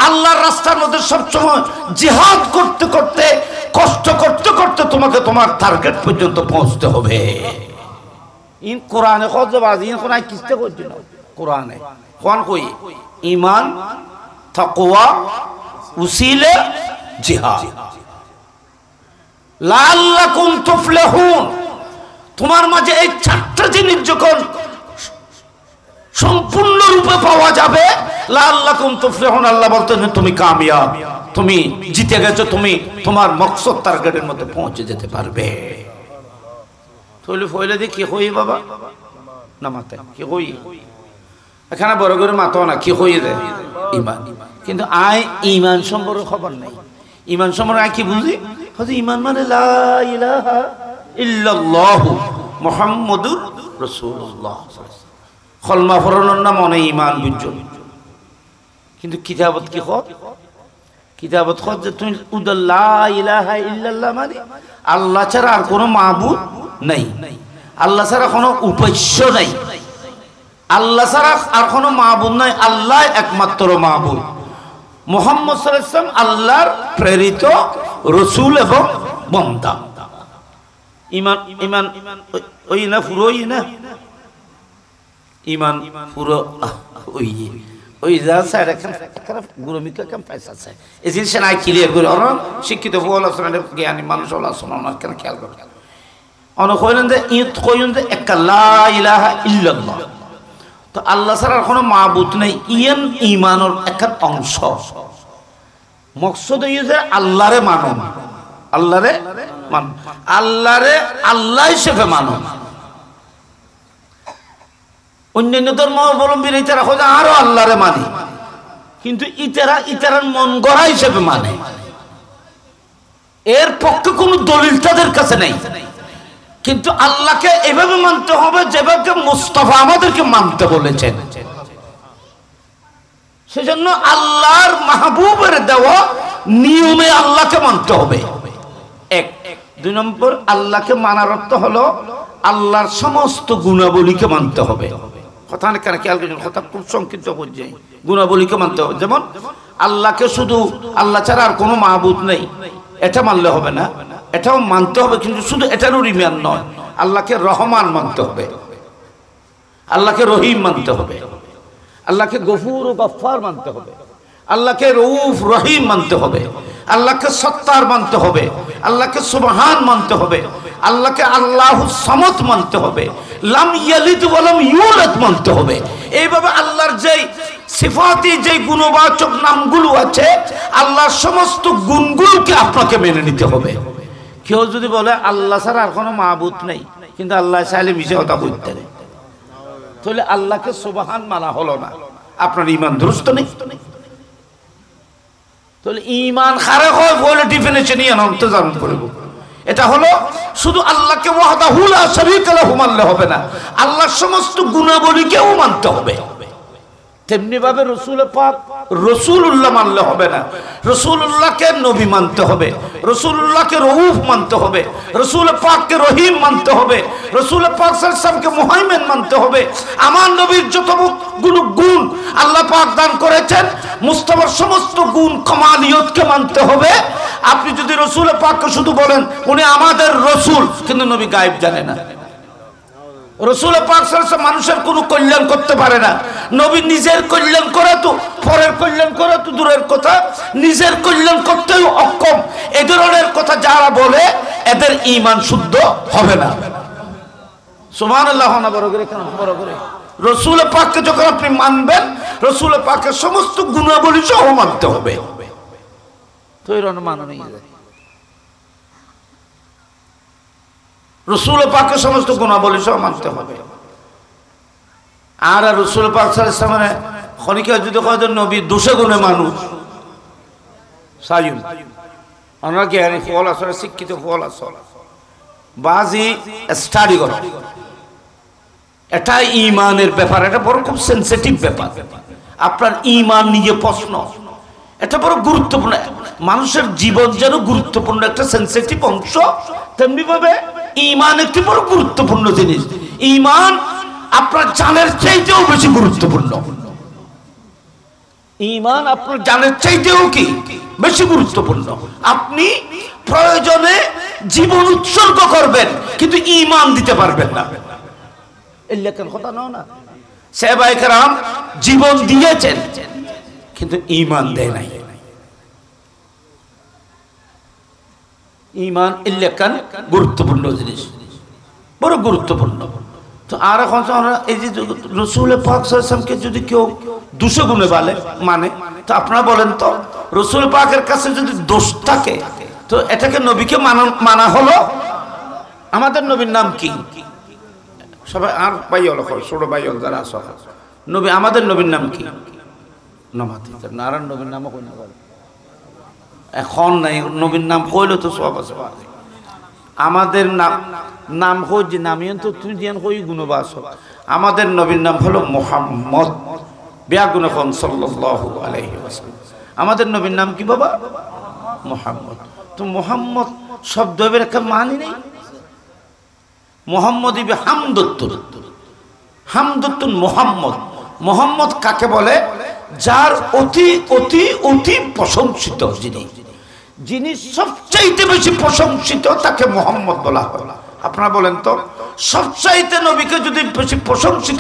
Speaker 1: আল্লাহর রাস্তার মধ্যে সবসময় জিহাদ করতে করতে কষ্ট করতে করতে তোমাকে তোমার টার্গেট পর্যন্ত পৌঁছতে হবে ইন কোরআনে খজবাজ ইন কোরআন কিসতে করছে না কোরআনে কোন কই ঈমান তাকওয়া উসিলে জিহাদ লাআল্লাকুম তুফলিহুন তোমার মাঝে এই চারটি জিনিস যখন সম্পূর্ণ রূপে পাওয়া যাবে লাআল্লাকুম তুফলিহুন আল্লাহ বলতেন তুমি কামিয়াব তুমি জিতে গেছো তুমি তোমার মকসদ টার্গেটের মধ্যে পৌঁছে যেতে পারবে তাহলে ফয়লা দি কি হই বাবা না মাতে কি হই এখানে বড় করে মাতো না কি হই রে ঈমান কিন্তু আই ঈমান সম্পর্কে খবর নাই ঈমান সম্পর্কে কি বুঝি হযরত ঈমান মানে লা ইলাহা ইল্লাল্লাহ মুহাম্মাদুর রাসূলুল্লাহ কলমা পড়ানোর নাম অনেক ঈমান বুঝছো কিন্তু কিতাবত কি হয় কিতাবত হয় যে তুমি লা ইলাহা ইল্লাল্লাহ মানে আল্লাহ ছাড়া আর কোনো মাবুদ নাই আল্লাহ ছাড়া কোনো উপাস্য নাই আল্লাহ ছাড়া আর কোনো মাবুদ নাই আল্লাহ একমাত্র মাবুদ মুহাম্মদ সাল্লাল্লাহু আলাইহি ওয়াসাল্লাম আল্লাহর প্রেরিত রাসূল এবং বান্দা ঈমান ঈমান ওই না পুরোই না ঈমান পুরো ওই যা স্যার এখানে গুরুমিকা কাম পয়সা আছে এই জিনিসটা নাই ক্লিয়ার করে ওরা শিক্ষিত বলা শোনালে জ্ঞানী মানুষ ওলা শোনানো কেন খেয়াল করে অন কইলেন যে ঈদ কইলেন যে এক লা ইলাহা ইল্লাল্লাহ তো আল্লাহ ছাড়া কোনো মাবুদ নেই ইয়ান ঈমানের একটা অংশ মকসদ এই যে আল্লাহরে মানো আল্লাহরে মানো আল্লাহরে আল্লাহ হিসেবে মানো অন্যান্য ধর্মাবলম্বীরা ইতারা খোঁজা আরো আল্লাহরে মানে কিন্তু ইতারার মন গড়া হিসেবে মানে এর পক্ষে কোনো দলিল তাদের কাছে নেই কিন্তু আল্লাহকে এভাবে মানতে হবে যেভাবে মুস্তাফা আমাদেরকে মানতে বলেছেন সেজন্য আল্লাহর মাহবুবের দেওয়া নিয়মে আল্লাহকে মানতে হবে এক দুই নম্বর আল্লাহকে মানার অর্থ হলো আল্লাহর সমস্ত গুণাবলীকে মানতে হবে কথা অনেক কেন খেয়াল করছেন কথা খুব সংক্ষিপ্ত পর্যায়ে গুণাবলীকে মানতে হবে যেমন আল্লাহকে শুধু আল্লাহ ছাড়া আর কোনো মাহবুদ নেই এটা মানলে হবে না এটাও মানতে হবে কিন্তু শুধু এটারও ঈমান নয় আল্লাহকে রহমান মানতে হবে আল্লাহকে রহিম মানতে হবে আল্লাহকে গফুর ও গফফার মানতে হবে আল্লাহকে রউফ রহিম মানতে হবে আল্লাহকে সত্তার মানতে হবে আল্লাহকে সুবহান মানতে হবে আল্লাহকে আল্লাহুস সামাদ মানতে হবে লাম ইয়ালিদ ওয়া লাম ইউলাদ মানতে হবে এইভাবে আল্লাহর যেই সিফাতি যেই গুণবাচক নামগুলো আছে আল্লাহর সমস্ত গুণগুলোকে আপনাকে মেনে নিতে হবে কেউ যদি বলে আল্লাহ ছাড়া আর কোনো মাবুদ নেই কিন্তু আল্লাহ চাইলে মিশে কথা বলতে নেই তাহলে আল্লাহকে সুবহান মানা হলো না আপনার ঈমান দুরুস্ত নেই তাহলে ঈমান খারাপ হয় বলে ডেফিনিশন নিয়ে ইন্তজাম করব এটা হলো শুধু আল্লাহকে ওয়াহদাহু লা শারীকা লাহু মানলে হবে না আল্লাহর সমস্ত গুণাবলীকেও মানতে হবে তেমনি ভাবে রসুল পাক রসুল্লাহ মানলে হবে না, রসুল্লাহকে নবী মানতে হবে, রসুল্লাহকে রউফ মানতে হবে, রসুল পাককে রহিম মানতে হবে, রসুল পাক সাল্লাল্লাহু আলাইহি ওয়াসাল্লামকে মুহাইমিন মানতে হবে। আমার নবীর যতগুলো গুণ আল্লাহ পাক দান করেছেন, মুস্তাফার সমস্ত গুণ কামালিয়তকে মানতে হবে। আপনি যদি রসুল পাককে শুধু বলেন উনি আমাদের রসুল, কিন্তু নবী গায়েব জানে না। রসুল পাক সাল্লাল্লাহু আলাইহি ওয়াসাল্লাম মানুষের কোনো কল্যাণ করতে পারে না। নবী নিজের কল্যাণ করে তো, পরের কল্যাণ করে তো দূরের কথা, নিজের কল্যাণ করতেও অক্ষম। এই ধরনের কথা যারা বলে এদের ঈমান শুদ্ধ হবে না। সুবহানাল্লাহ না বড় করে, কেন বড় করে? রসুল পাককে যখন আপনি মানবেন, রসুল পাকের সমস্ত গুণাবলী সহ মানতে হবে। তো এর অনুমান নেই, রসুল পাকের সমস্ত গুণাবলী সহ মানতে হবে। আর রসুল পাক সাল্লাল্লাহু আলাইহি ওয়াসাল্লাম খনিকা যদি কয় নবী দোষে গুণে মানুষ সাইয়ুন, আমরা জ্ঞানী ফল আসলে শিক্ষিত ফল আসলে বাজি স্টাডি করো, এটা ঈমানের ব্যাপার, এটা বড় খুব সেনসিটিভ ব্যাপার। আপনার ঈমান নিয়ে প্রশ্ন, এটা বড় গুরুত্বপূর্ণ। মানুষের জীবন যেন গুরুত্বপূর্ণ একটা সেনসিটিভ অংশ, তেমনি ভাবে ঈমান একটি বড় গুরুত্বপূর্ণ জিনিস। ঈমান আপনার জানের চাইতেও বেশি গুরুত্বপূর্ণ। ঈমান আপনার জানের চাইতেও কি বেশি গুরুত্বপূর্ণ। আপনি প্রয়োজনে জীবন উৎসর্গ করবেন, কিন্তু ঈমান দিতে পারবেন না। এই লেখার কথা না, সাহাবায়ে কেরাম জীবন দিয়েছেন কিন্তু ঈমান দেয় নাই। ঈমান ইল্লাকান গুরুত্বপূর্ণ জিনিস, বড় গুরুত্বপূর্ণ। তো আর এখন আমরা এই যে রসুল পাক সাল্লাল্লাহু আলাইহি ওয়াসাল্লামকে যদি কেউ দুশো গুণে মানে, তো আপনারা বলেন তো রসুল পাকের কাছে যদি দোষ থাকে, তো এটাকে নবীকে মানা হলো। আমাদের নবীর নাম কি? সবাই আর ভাইল ছোট ভাইল যারা আস নবী, আমাদের নবীর নাম কি? নারায়ণ নবীর নামও কই না এখন নাই, নবীর নাম কইলে তো সব আছে। আমাদের নাম হই যে নামিয়ে তো তুমি যেন হই গুণবাস। আমাদের নবীর নাম হলো মুহাম্মদ, ব্যাগুণ এখন সাল্লাল্লাহু আলাইহি ওয়াসাল্লাম। আমাদের নবীর নাম কি বাবা? মুহাম্মদ। তো মুহাম্মদ শব্দ এর একটা মানে নেই। মুহাম্মদ ইবে হামদুতুন, হামদুতুন মুহাম্মদ। মুহাম্মদ কাকে বলে? যার অতি অতি অতি প্রশংসিত জিনিস, যিনি সবচাইতে বেশি প্রশংসিত তাকে মুহাম্মদ বলা হয়। আপনারা বলেন তো সবচাইতে নবীকে যদি বেশি প্রশংসিত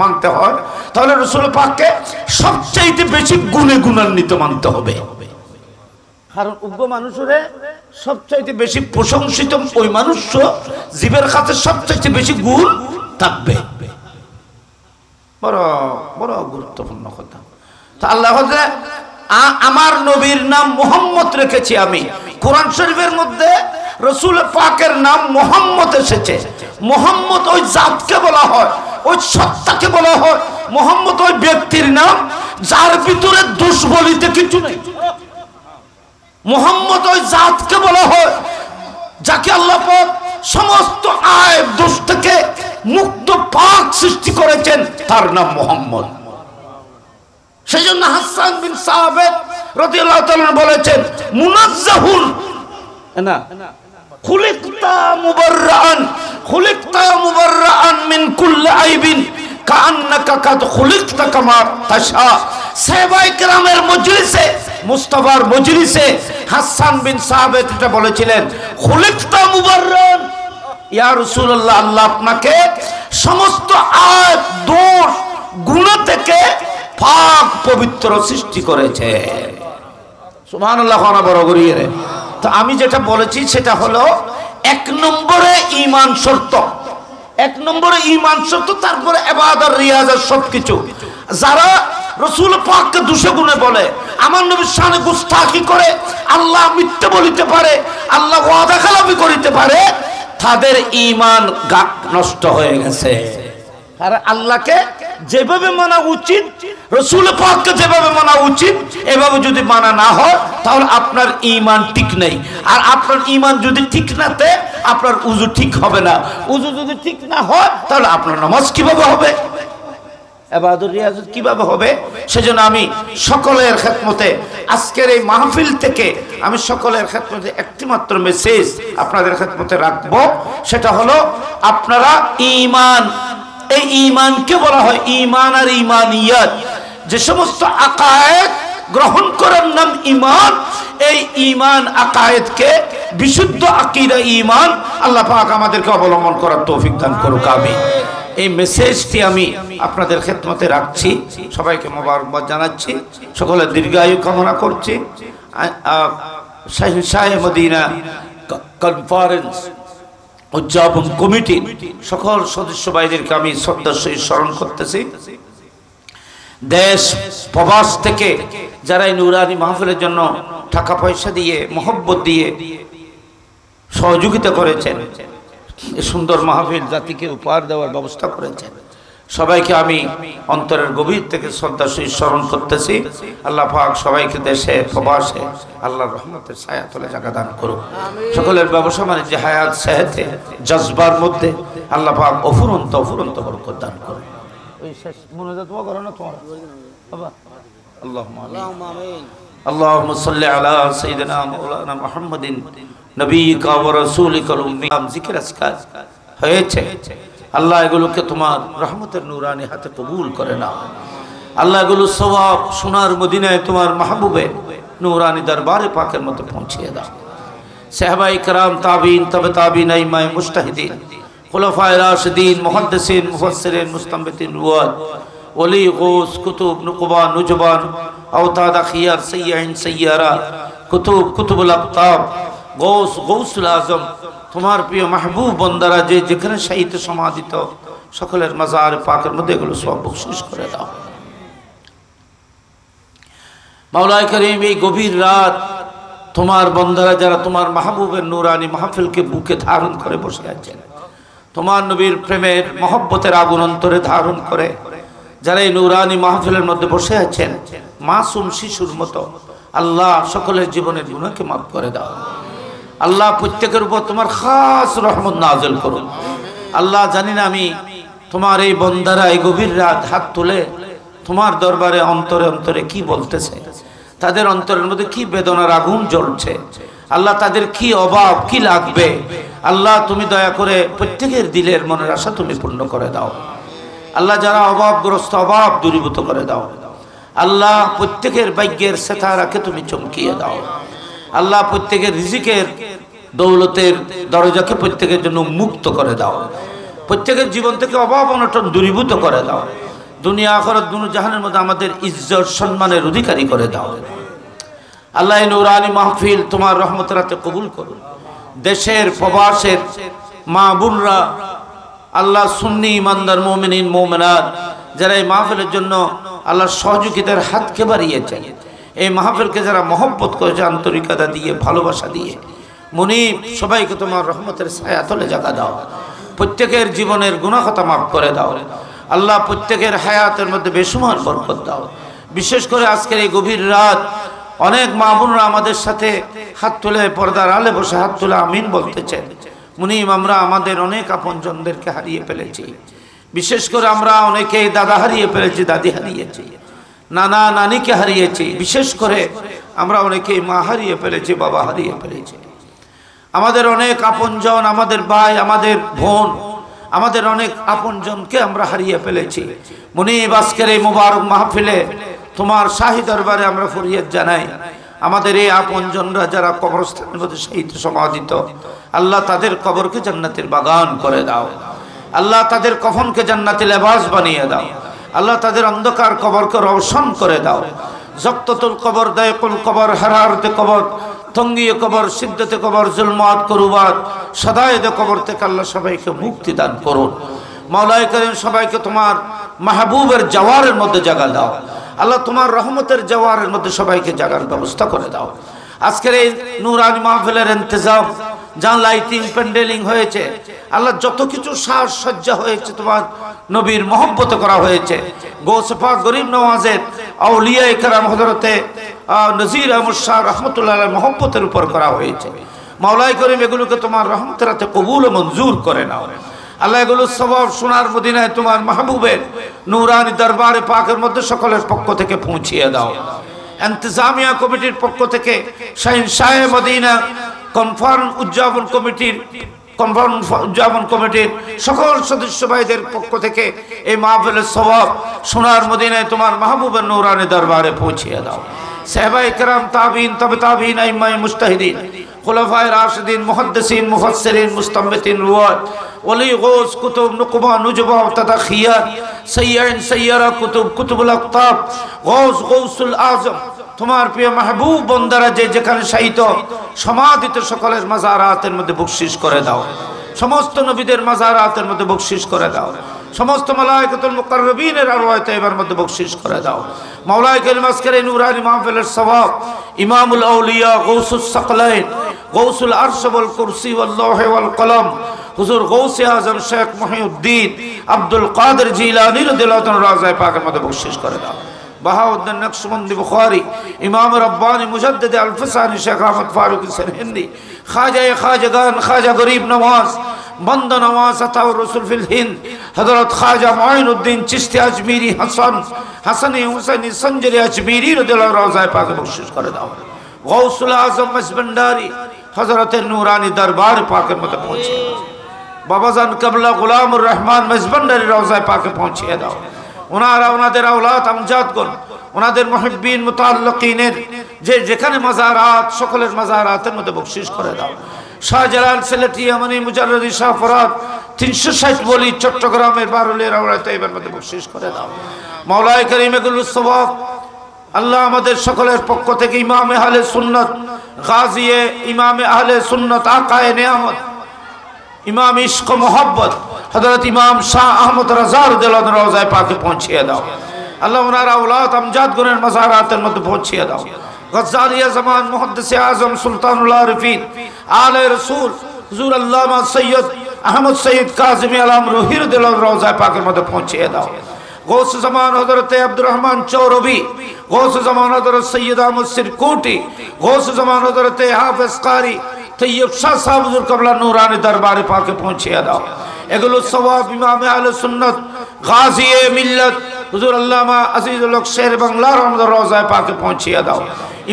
Speaker 1: মানতে হয়, তাহলে রাসূল পাককে সবচাইতে বেশি গুণে গুণান্বিত মানতে হবে। কারণ উগ্র মানুষের সবচাইতে বেশি প্রশংসিত ওই মানুষ জীবের কাছে সবচাইতে বেশি গুণ থাকবে। বড় বড় গুরুত্বপূর্ণ কথা। তো আল্লাহ আমার নবীর নাম মুহাম্মদ রেখেছি আমি। কোরআন শরীফের মধ্যে রাসূল পাকের নাম মুহাম্মদ এসেছে। মুহাম্মদ ওই জাতকে বলা হয়, ওই সত্তাকে বলা হয়। মুহাম্মদ ওই ব্যক্তির নাম যার ভিতরে দোষ বলিতে কিছু নেই। মুহাম্মদ ওই জাতকে বলা হয় যাকে আল্লাহ পাক সমস্ত আয়েব দোষ থেকে মুক্ত পাক সৃষ্টি করেছেন, তার নাম মুহাম্মদ। সেজন্য হাসান বিন সাবিত রাদিয়াল্লাহু তাআলা বলেছেন মুনাজ্জাহুন না খুলিকতা মুবাররান, খুলিকতা মুবাররান মিন কুল্লি আইবিন কাআন্নাকা কাদ খুলিকতা কামা তাশা। সাহাবায়ে কেরামের মজলিসে, মুস্তাফার মজলিসে হাসান বিন সাবিত এটা বলেছিলেন খুলিকতা মুবাররান, ইয়া রাসূলুল্লাহ, আল্লাহ আপনাকে সমস্ত আয়াত দোষ গুনাহ থেকে পাক পবিত্র সৃষ্টি করেছে। সুবহানাল্লাহ, খানা বড় করিয়ে। তো আমি যেটা বলেছি সেটা হলো এক নম্বরে ঈমান শর্ত, এক নম্বরে ঈমান শর্ত, তারপরে ইবাদত রিয়াজত সবকিছু। যারা রাসূল পাককে দুশো গুণে বলে, আমার নবীর শানে গুস্তাখি করে, আল্লাহ মিথ্যে বলিতে পারে, আল্লাহ ওয়াদা খেলাপি করিতে পারে, তাদের ঈমান নষ্ট হয়ে গেছে। আর আল্লাহকে যেভাবে মানা উচিত, রাসূল পাককে যেভাবে মানা উচিত, এভাবে যদি মানা না হয় তাহলে আপনার ঈমান ঠিক নেই। আর আপনার ঈমান যদি ঠিক না থাকে, আপনার উযু ঠিক হবে না। উযু যদি ঠিক না হয় তাহলে আপনার নামাজ কিভাবে হবে? ইবাদত রিয়াজত কিভাবে হবে? সেজন্য আমি সকলের খেদমতে আজকের এই মাহফিল থেকে আমি সকলের খেদমতে একটি মাত্র মেসেজ আপনাদের খেদমতে রাখবো, সেটা হলো আপনারা ঈমান, এই ঈমানকে বলা হয় ঈমান আর ঈমানিয়াত। যে সমস্ত আকায়েদ গ্রহণ করার নাম ঈমান, এই ঈমান আকায়েদকে বিশুদ্ধ আকীদা ঈমান আল্লাহ পাক আমাদেরকে অবলম্বন করার তৌফিক দান করুক, আমিন। এই মেসেজটি আমি আপনাদের খেদমতে রাখছি, সবাইকে মোবারকবাদ জানাচ্ছি, সকলের দীর্ঘায়ু কামনা করছি। শাহে মদিনা কনফারেন্স উদযাপন কমিটির সকল সদস্য ভাইদেরকে আমি শ্রদ্ধার সহিত স্মরণ করতেছি। দেশ প্রবাস থেকে যারা এই নুরানি মাহফিলের জন্য টাকা পয়সা দিয়ে মহব্বত দিয়ে সহযোগিতা করেছেন, এই সুন্দর মাহফিল জাতিকে উপহার দেওয়ার ব্যবস্থা করেছেন, সবাইকে আমি অন্তরের গভীর থেকে শ্রদ্ধার সহিত স্মরণ করতেছি। আল্লাহ পাক সবাইকে দেশে প্রবাসে আল্লাহর রহমতের ছায়াতলে জায়গা দান করুক। সকলের ব্যবসা বাণিজ্যে হায়াত সেহতে জজবার মধ্যে আল্লাহ পাক অফুরন্ত অফুরন্ত বরকত দান করুক। ওই শেষ মুনাজাত করো না তোমার বাবা? আল্লাহুম্মা আমিন। আল্লাহুম্মা সাল্লি আলা সাইয়্যিদিনা মাওলানা মুহাম্মাদিন নবিয়িকা ওয়া রাসূলিকাল উম্মি। জিকির আজকার হয়েছে, আল্লাহ এগুলোকে তোমার রহমতের নূরানি হাতে কবুল করে নাও। আল্লাহ এগুলো সওয়াব সোনার মদিনায় তোমার মাহবুবে নূরানি দরবারে পাকের মধ্যে পৌঁছিয়ে দাও। সাহাবায়ে কেরাম, তাবিঈন, তবে তাবিঈন, আইম্মায়ে মুজতাহিদিন, খুলাফায়ে রাশিদিন, মুহাদ্দিসিন, মুফাসসিরিন, মুস্তামবিতিন, রুয়াত, ওলি, গৌস, কুতুব, নুকবা, নুজবান, আওতাদ, খিয়ার, সাইয়্যিন, সাইয়্যারা, কুতুব, কুতুবুল আকতাব, গৌস, গৌসুল আজম, তোমার প্রিয় মাহবুব বন্দারা যে যেখানে শাহীদ সমাধিত, সকলের মাজার পাকের মধ্যে এগুলো সব বখশিশ করে দাও। মাওলায়ে কারীম, এই গভীর রাত তোমার বন্দারা যারা তোমার মাহবুবের নূরানি মাহফিলকে বুকে ধারণ করে বসে আছেন, তোমার নবীর প্রেমের মহব্বতের আগুন অন্তরে ধারণ করে যারা এই নূরানি মাহফিলের মধ্যে বসে আছেন, মাসুম শিশুর মতো আল্লাহ সকলের জীবনের গুনাহকে মাফ করে দাও। আল্লাহ প্রত্যেকের উপর তোমার খাস রহমত নাযিল করুন। আল্লাহ জানি না আমি তোমার এই বন্দারা এই গভীর রাত হাত তুলে তোমার দরবারে অন্তরে অন্তরে কি বলতেছে, তাদের অন্তরের মধ্যে কি বেদনার আগুন জ্বলছে, আল্লাহ তাদের কি অভাব কি লাগবে, আল্লাহ তুমি দয়া করে প্রত্যেকের দিলের মনের আশা তুমি পূর্ণ করে দাও। আল্লাহ যারা অভাবগ্রস্ত অভাব দূরীভূত করে দাও। আল্লাহ প্রত্যেকের ভাগ্যের সেতারাকে তুমি চমকিয়ে দাও। আল্লাহ প্রত্যেকের রিজিকের দৌলতের দরজাকে প্রত্যেকের জন্য মুক্ত করে দাও। প্রত্যেকের জীবন থেকে অভাব অনটন দূরীভূত করে দাও। দুনিয়া আখিরাত দুনো জাহানের মধ্যে আমাদের ইজ্জত সম্মানের অধিকারী করে দাও। আল্লাহ এই নূরানি মাহফিল তোমার রহমতের হাতে কবুল করুন। দেশের প্রবাসের মা বোনরা, আল্লাহ সুন্নি ইমানদার মুমিনিন মুমিনাত যারা এই মাহফিলের জন্য আল্লাহ সহযোগিতার হাতকে বাড়িয়েছেন, এই মাহফিলকে যারা মহব্বত করেছে আন্তরিকতা দিয়ে ভালোবাসা দিয়ে, মুনিব সবাইকে তোমার রহমতের ছায়াতলে জায়গা দাও। প্রত্যেকের জীবনের গুনাহ খাতা মাফ করে দাও। আল্লাহ প্রত্যেকের হায়াতের মধ্যে বেসুমার বরকত দাও। বিশেষ করে আজকের এই গভীর রাত অনেক মা বোনরা আমাদের সাথে হাত তুলে পর্দার আলে বসে হাত তুলে আমিন বলতেছেন। মুনিব আমরা আমাদের অনেক আপনজনদেরকে হারিয়ে ফেলেছি। বিশেষ করে আমরা অনেকেই দাদা হারিয়ে ফেলেছি, দাদি হারিয়েছি, নানা নানিকে হারিয়েছি। বিশেষ করে আমরা অনেকেই মা হারিয়ে ফেলেছি, বাবা হারিয়ে ফেলেছি। আমাদের অনেক আপনজন, আমাদের ভাই, আমাদের বোন, আমাদের অনেক আপনজনকে আমরা হারিয়ে ফেলেছি। মুনিব আজকের এই মুবারক মাহফিলে তোমার শাহী দরবারে আমরা ফরিয়াদ জানাই, আমাদের এই আপনজনরা যারা কবরস্থানের মধ্যে শহীদ সমাধিত, আল্লাহ তাদের কবরকে জান্নাতের বাগান করে দাও। আল্লাহ তাদের কফনকে জান্নাতি লেবাস বানিয়ে দাও। আল্লাহ তাদের অন্ধকার কবরকে রওশন করে দাও। জক্ততুল কবর, দায়কুল কবর, হারারতে কবর, তঙ্গিয়ে কবর, সিদ্ধতে কবর, জুলমাত করুবাত, সদায়েদে কবর থেকে আল্লাহ সবাইকে মুক্তি দান করুন। মাওলায়ে কারীম সবাইকে তোমার মাহবুবের জওয়ারের মধ্যে জায়গা দাও। আল্লাহ তোমার রহমতের জওয়ারের মধ্যে সবাইকে জাগার ব্যবস্থা করে দাও। আজকের এই নূরানি মাহফিলের ইন্তজাম, যা লাইটিং প্যান্ডেলিং হয়েছে, আল্লাহ যত কিছু সাজসজ্জা হয়েছে তোমার নবীর মহব্বতে করা হয়েছে। গৌস পাক গরিব নওয়াজের আউলিয়া ইকরাম হযরতে নজির আহমদ শাহ রহমতুল্লাহ আলাইহির মহব্বতের উপর করা হয়েছে। মাওলায়ে কারীম এগুলোকে তোমার রহমতের হাতে কবুল ও মঞ্জুর করে নাও। আল্লাহ এগুলো সওয়াব সোনার মদিনায় তোমার মাহবুবের নূরানি দরবারে পাকের মধ্যে সকলের পক্ষ থেকে পৌঁছিয়ে দাও। ইন্তেজামিয়া কমিটির পক্ষ থেকে শাহ মদিনা কনফারেন্স উদযাপন কমিটির সকল সদস্য ভাইদের পক্ষ থেকে এই মাহফিলের সওয়াব সোনার মদিনায় তোমার মাহবুবের নূরানি দরবারে পৌঁছিয়ে দাও। সাহাবায়ে কেরাম, তাবিঈন, তবে তাবিঈন, আইম্মায়ে মুজতাহিদিন, খুলাফায়ে রাশিদিন, মুহাদ্দিসিন, মুফাসসিরিন, মুস্তামবিতিন, রুওয়াত, ওলি, গৌস, কুতুব, নুকবা, নুজবা, তাদা খিয়ার, সাইয়্যিন, সাইয়্যারা, কুতুবুল আকতাব, গৌসুল আজম, তোমার প্রিয় মাহবুব বন্দারা যে যেখানে শায়িত সমাধিত সকলের মাজারাতের মধ্যে বখশিশ করে দাও। সমস্ত নবীদের মাজারাতের মধ্যে বখশিশ করে দাও। সমস্ত মালায়েকাতুল মুকাররবিনের আরওয়াহ তাইবার মধ্যে বখশিশ করে দাও। মাওলায়ে কারীম আজকের এই নূরানি মাহফিলের সওয়াব ইমামুল আউলিয়া, গৌসুস সাকলাইন, গৌসুল আরশ ওয়াল কুরসি ওয়াল লৌহ ওয়াল কলম, হুজুর গৌসে আজম শেখ মুহিউদ্দিন আব্দুল কাদের জিলানী রাদিয়াল্লাহু তাআলা রাজায়ে পাকের মধ্যে বখশিশ করে দাও। বাহাউদ্দিন নকশবন্দি বুখারী, ইমাম রব্বানী মুজাদ্দিদ আল-ফসানি শেখ আহমদ ফারুক সিরহিন্দি, খাজাগান, খাজা গরিব নওয়াজ, বন্দা নওয়াজ আতাউর রসুল ফিল হিন্দ, হযরত খাজা মুঈনুদ্দিন চিশতি আজমিরি, হাসানি হুসাইনি সঞ্জরি আজমিরি রাদিয়াল্লাহু রাজায়ে পাকে বখশিশ করে দাও। গৌসুল আজম মজবন্ডারি হযরতের নূরানি দরবার পাকের মধ্যে পৌঁছে দাও। বাবাজান কাবলা গোলামুর রহমান মজবন্ডারি রওজায়ে পাকে পৌঁছিয়ে দাও। ওনারা ওনাদের আওলাদ আমজাদগণ, ওনাদের মুহিব্বিন মুতাআল্লিকিনের যে যেখানে মাজারাত সকলের মাজারাতের মধ্যে বখশিশ করে দাও। শাহজালাল সিলেটি, ইয়ামানি, মুজাররদি, শাহ ফরাদ 360 বলি চট্টগ্রামের বারুলের আওলাদ তাইবার মধ্যে বখশিশ করে দাও। মাওলায়ে কারীম এগুলোর সওয়াব আল্লাহ আমাদের সকলের পক্ষ থেকে ইমামে আহলে সুন্নাত, গাজিয়ে ইমামে আহলে সুন্নাত, আকায়ে নিয়ামত, ইমাম ইশক মোহাব্বত হযরত ইমাম শাহ আহমদ রাজা রাদিয়াল্লাহু আনহু রওজায়ে পাকে পৌঁছিয়ে দাও। আল্লাহ ওনার আওলাদ আমজাদগণের মাজারাতের মধ্যে পৌঁছিয়ে দাও। গজ্জালিয়া জামান মুহাদ্দিস আজম সুলতানুল আরিফিন আলে রাসূল হুজুর আল্লামা সৈয়দ আহমদ সৈয়দ কাজিম আলম রুহি রাদিয়াল্লাহু আনহু রওজায়ে পাকের মধ্যে পৌঁছিয়ে দাও। গৌস জামান হযরত আব্দুর রহমান চৌরবি, গৌস জামান হযরত সৈয়দ আহমদ সিরকুটি, গৌস জামান হযরত হাফেজ কারি তৈয়ব শাহ সাহেব হুজুর কবলা নূরানি দরবারে পাকে পৌঁছিয়ে দাও। এগুলো সওয়াব ইমামে আহলে সুন্নাত, গাজিয়ে মিল্লাত হুজুর আল্লামা আজিজুল হক শের বাংলা রহমতুল্লাহ রওজায়ে পাকে পৌঁছিয়ে দাও।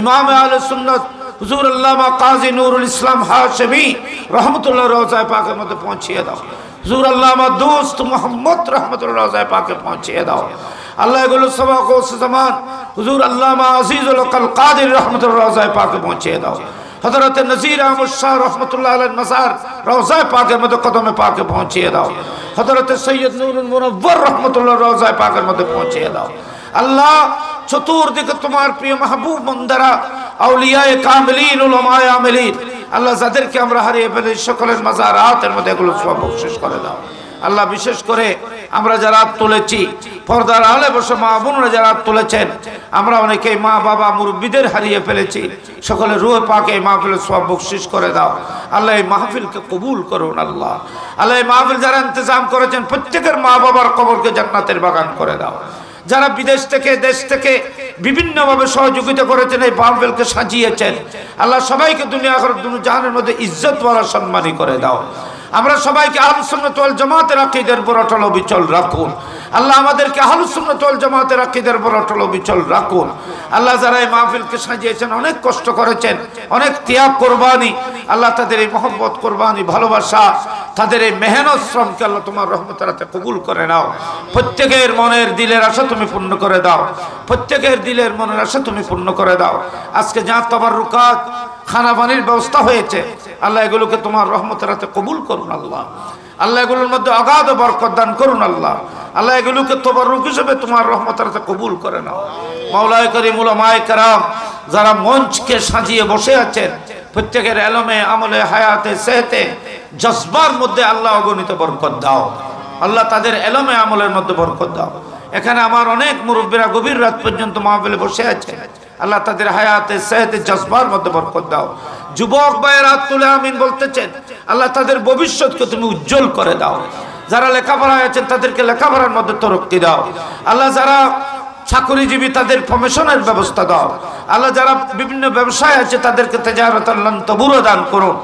Speaker 1: ইমামে আহলে সুন্নাত হুজুর আল্লামা কাজী নুরুল ইসলাম হাশমি রহমতুল্লাহ রওজায়ে পাকের মধ্যে পৌঁছিয়ে দাও। হুজুর আল্লামা দোস্ত মোহাম্মদ রহমতুল্লাহ রওজায়ে পাকে পৌঁছিয়ে দাও। আল্লাহ এগুলো সওয়াব গৌস জামান হুজুর আল্লামা আজিজুল হক আল কাদির রহমতুল্লাহ রওজায়ে পাকে পৌঁছিয়ে দাও। হযরত নজির আহমদ শাহ রহমতুল্লাহ আলাইহি মাজার রওজায়ে পাকের মধ্যে কদমে পাকে পৌঁছিয়ে দাও। হযরত সৈয়দ নূরুল মুনওয়ার রহমতুল্লাহ রওজায়ে পাকের মধ্যে পৌঁছিয়ে দাও। আল্লাহ চতুর্দিকে তোমার প্রিয় মাহবুব বন্দারা, আউলিয়ায়ে কামিলিন, উলামায়ে আমিলিন, আল্লাহ যাদেরকে আমরা হারিয়ে ফেলে সকলের মাজারাতের মধ্যে এগুলো সব বখশিশ করে দাও। আল্লাহ বিশেষ করে আমরা যারা তুলেছি, পর্দার আলে বসে মা বোনরা যারা তুলেছেন, আমরা অনেকেই মা বাবা মুরব্বীদের হারিয়ে ফেলেছি, সকলের রূহ পাকে এই মাহফিলের সওয়াব বখশিশ করে দাও। আল্লাহ এই মাহফিলকে কবুল করুন। আল্লাহ আল্লাহ এই মাহফিল যারা ইন্তজাম করেছেন প্রত্যেকের মা বাবার কবরকে জান্নাতের বাগান করে দাও। যারা বিদেশ থেকে দেশ থেকে বিভিন্নভাবে সহযোগিতা করেছেন, এই মাহফিলকে সাজিয়েছেন, আল্লাহ সবাইকে দুনিয়া আখিরাত দুনো জাহানের মধ্যে ইজ্জত ওয়ালা সম্মানী করে দাও। আমরা সবাইকে আহলুস সুন্নাত ওয়াল জামাতের আকীদার উপর অটল অবিচল রাখুন। আল্লাহ আমাদেরকে আহলুস সুন্নাত ওয়াল জামাতের আকীদার উপর অটল অবিচল রাখুন। আল্লাহ যারা এই মাহফিলকে সাজিয়েছেন, অনেক কষ্ট করেছেন, অনেক ত্যাগ কোরবানি, আল্লাহ তাদের এই মহব্বত কোরবানি ভালোবাসা, তাদের এই মেহনত শ্রমকে আল্লাহ তোমার রহমতের হাতে কবুল করে নাও। প্রত্যেকের মনের দিলের আশা তুমি পূর্ণ করে দাও। প্রত্যেকের দিলের মনের আশা তুমি পূর্ণ করে দাও। আজকে যা তাবাররুকাত খানা পানির ব্যবস্থা হয়েছে, আল্লাহ এগুলোকে তোমার রহমতের হাতে কবুল করুন। আল্লাহ আল্লাহ এগুলোর মধ্যে অগাধ বরকত দান করুন। আল্লাহ আল্লাহ এগুলোকে তাবাররুক হিসেবে তোমার রহমতের হাতে কবুল করে নাও। মাওলায়ে কারীম, উলামায়ে কেরাম যারা মঞ্চকে সাজিয়ে বসে আছেন, প্রত্যেকের এলমে, আমলে, হায়াতে, সেহতে, জজবার মধ্যে আল্লাহ অগণিত বরকত দাও। আল্লাহ তাদের এলমে আমলের মধ্যে বরকত দাও। এখানে আমার অনেক মুরব্বীরা গভীর রাত পর্যন্ত মাহফিলে বসে আছে, আল্লাহ তাদের হায়াতে, সেহতে, জজবার মধ্যে বরকত দাও। যুবক ভাইয়েরা হাত তুলে আমিন বলতেছেন, আল্লাহ তাদের ভবিষ্যৎকে তুমি উজ্জ্বল করে দাও। যারা লেখাপড়ায় আছেন তাদেরকে লেখাপড়ার মধ্যে তরক্কি দাও। আল্লাহ যারা চাকরিজীবী তাদের প্রমোশনের ব্যবস্থা দাও। আল্লাহ যারা বিভিন্ন ব্যবসায় আছে তাদেরকে তেজারাতাল লান তাবুরা দান করুন।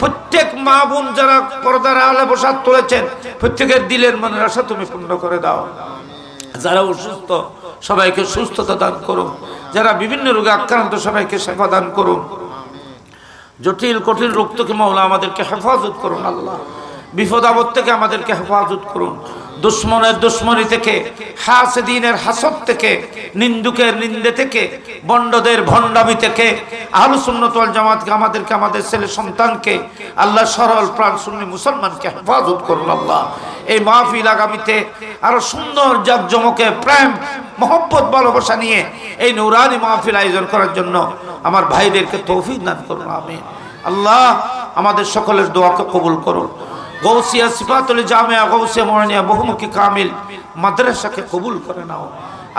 Speaker 1: প্রত্যেক মা বোন যারা পর্দার আলে বসে তুলেছেন, প্রত্যেকের দিলের মনের আশা তুমি পূর্ণ করে দাও। যারা অসুস্থ সবাইকে সুস্থতা দান করুন, যারা বিভিন্ন রোগে আক্রান্ত সবাইকে সেবা দান করুন, জটিল কঠিন রোগ থেকে মাওলা আমাদেরকে হেফাজত করুন। আল্লাহ বিপদ আপদ থেকে আমাদেরকে হেফাজত করুন, দুশ্মনের দুশ্মনী থেকে, হাসেদিনের হাসদ থেকে, নিন্দুকের নিন্দে থেকে, বন্ডদের ভণ্ডামি থেকে, আহলুস সুন্নাত ওয়াল জামাতকে আমাদেরকে আমাদের ছেলে সন্তানকে আল্লাহ সরল প্রাণ সুন্নি মুসলমানকে হেফাজত করুন। আল্লাহ এই মাহফিল আগামীতে আরো সুন্দর জাকজমকে প্রেম মহব্বত ভালোবাসা নিয়ে এই নূরানি মাহফিল আয়োজন করার জন্য আমার ভাইদেরকে তৌফিক দান করুন। আমিন। আল্লাহ আমাদের সকলের দোয়াকে কবুল করুন। গৌসিয়া সিফাতুল জামিয়া গৌসিয়া মোহানিয়া বহুমুখী কামিল মাদ্রাসাকে কবুল করে নাও।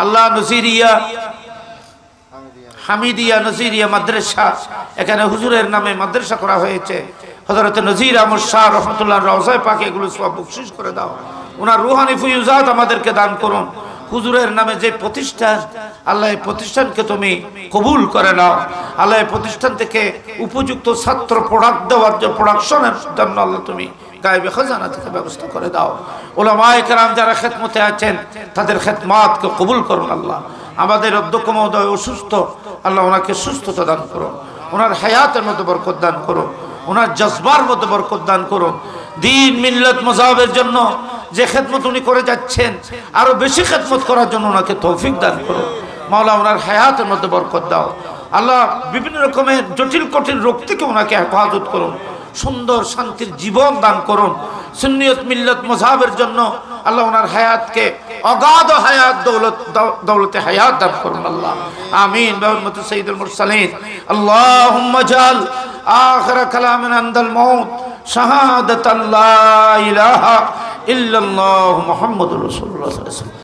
Speaker 1: আল্লাহ নজিরিয়া হামিদিয়া নজিরিয়া মাদ্রাসা, এখানে হুজুরের নামে মাদ্রাসা করা হয়েছে। হযরত নজির আহমদ শাহ রহমাতুল্লাহ রওজায়ে পাকে এগুলো সব বকশিশ করে দাও। ওনার রূহানি ফয়ুজাত আমাদেরকে দান করুন। হুজুরের নামে যে প্রতিষ্ঠান, আল্লাহ এই প্রতিষ্ঠানকে তুমি কবুল করে নাও। আল্লাহ এই প্রতিষ্ঠান থেকে উপযুক্ত ছাত্র প্রোডাক্ট দেওয়ার যে প্রোডাকশনের জন্য আল্লাহ তুমি গায়েবে খাজানা থেকে ব্যবস্থা করে দাও। উলামায়ে কেরাম যারা খেদমতে আছেন তাদের খেদমাতকে কবুল করুন। আল্লাহ আমাদের অধ্যক্ষ মহোদয় অসুস্থ, আল্লাহ ওনাকে সুস্থতা দান করুন, ওনার হায়াতের মধ্যে বরকত দান করুন, ওনার জজবার মধ্যে বরকত দান করুন। দ্বীন মিল্লাত মাযহাবের জন্য যে খেদমত উনি করে যাচ্ছেন আরো বেশি খেদমত করার জন্য ওনাকে তৌফিক দান করুন। মাওলা ওনার হায়াতের মধ্যে বরকত দাও। আল্লাহ বিভিন্ন রকমের জটিল কঠিন রোগ থেকে ওনাকে হেফাজত করুন, সুন্দর শান্তির জীবন দান করুন। সুন্নিয়ত মিল্লাত মাযহাবের জন্য আল্লাহ ওনার হায়াতকে অগাধ হায়াত দৌলতে হায়াত দান করুন। আল্লাহ আমিন বিহুরমতি সাইয়্যিদুল মুরসালিন। আল্লাহুম্মা জাল আখির কালামিনা ইনদাল মাউত শাহাদাতান লা ইলাহা ইল্লাল্লাহু মুহাম্মাদুর রাসূলুল্লাহ সাল্লাল্লাহু আলাইহি ওয়াসাল্লাম।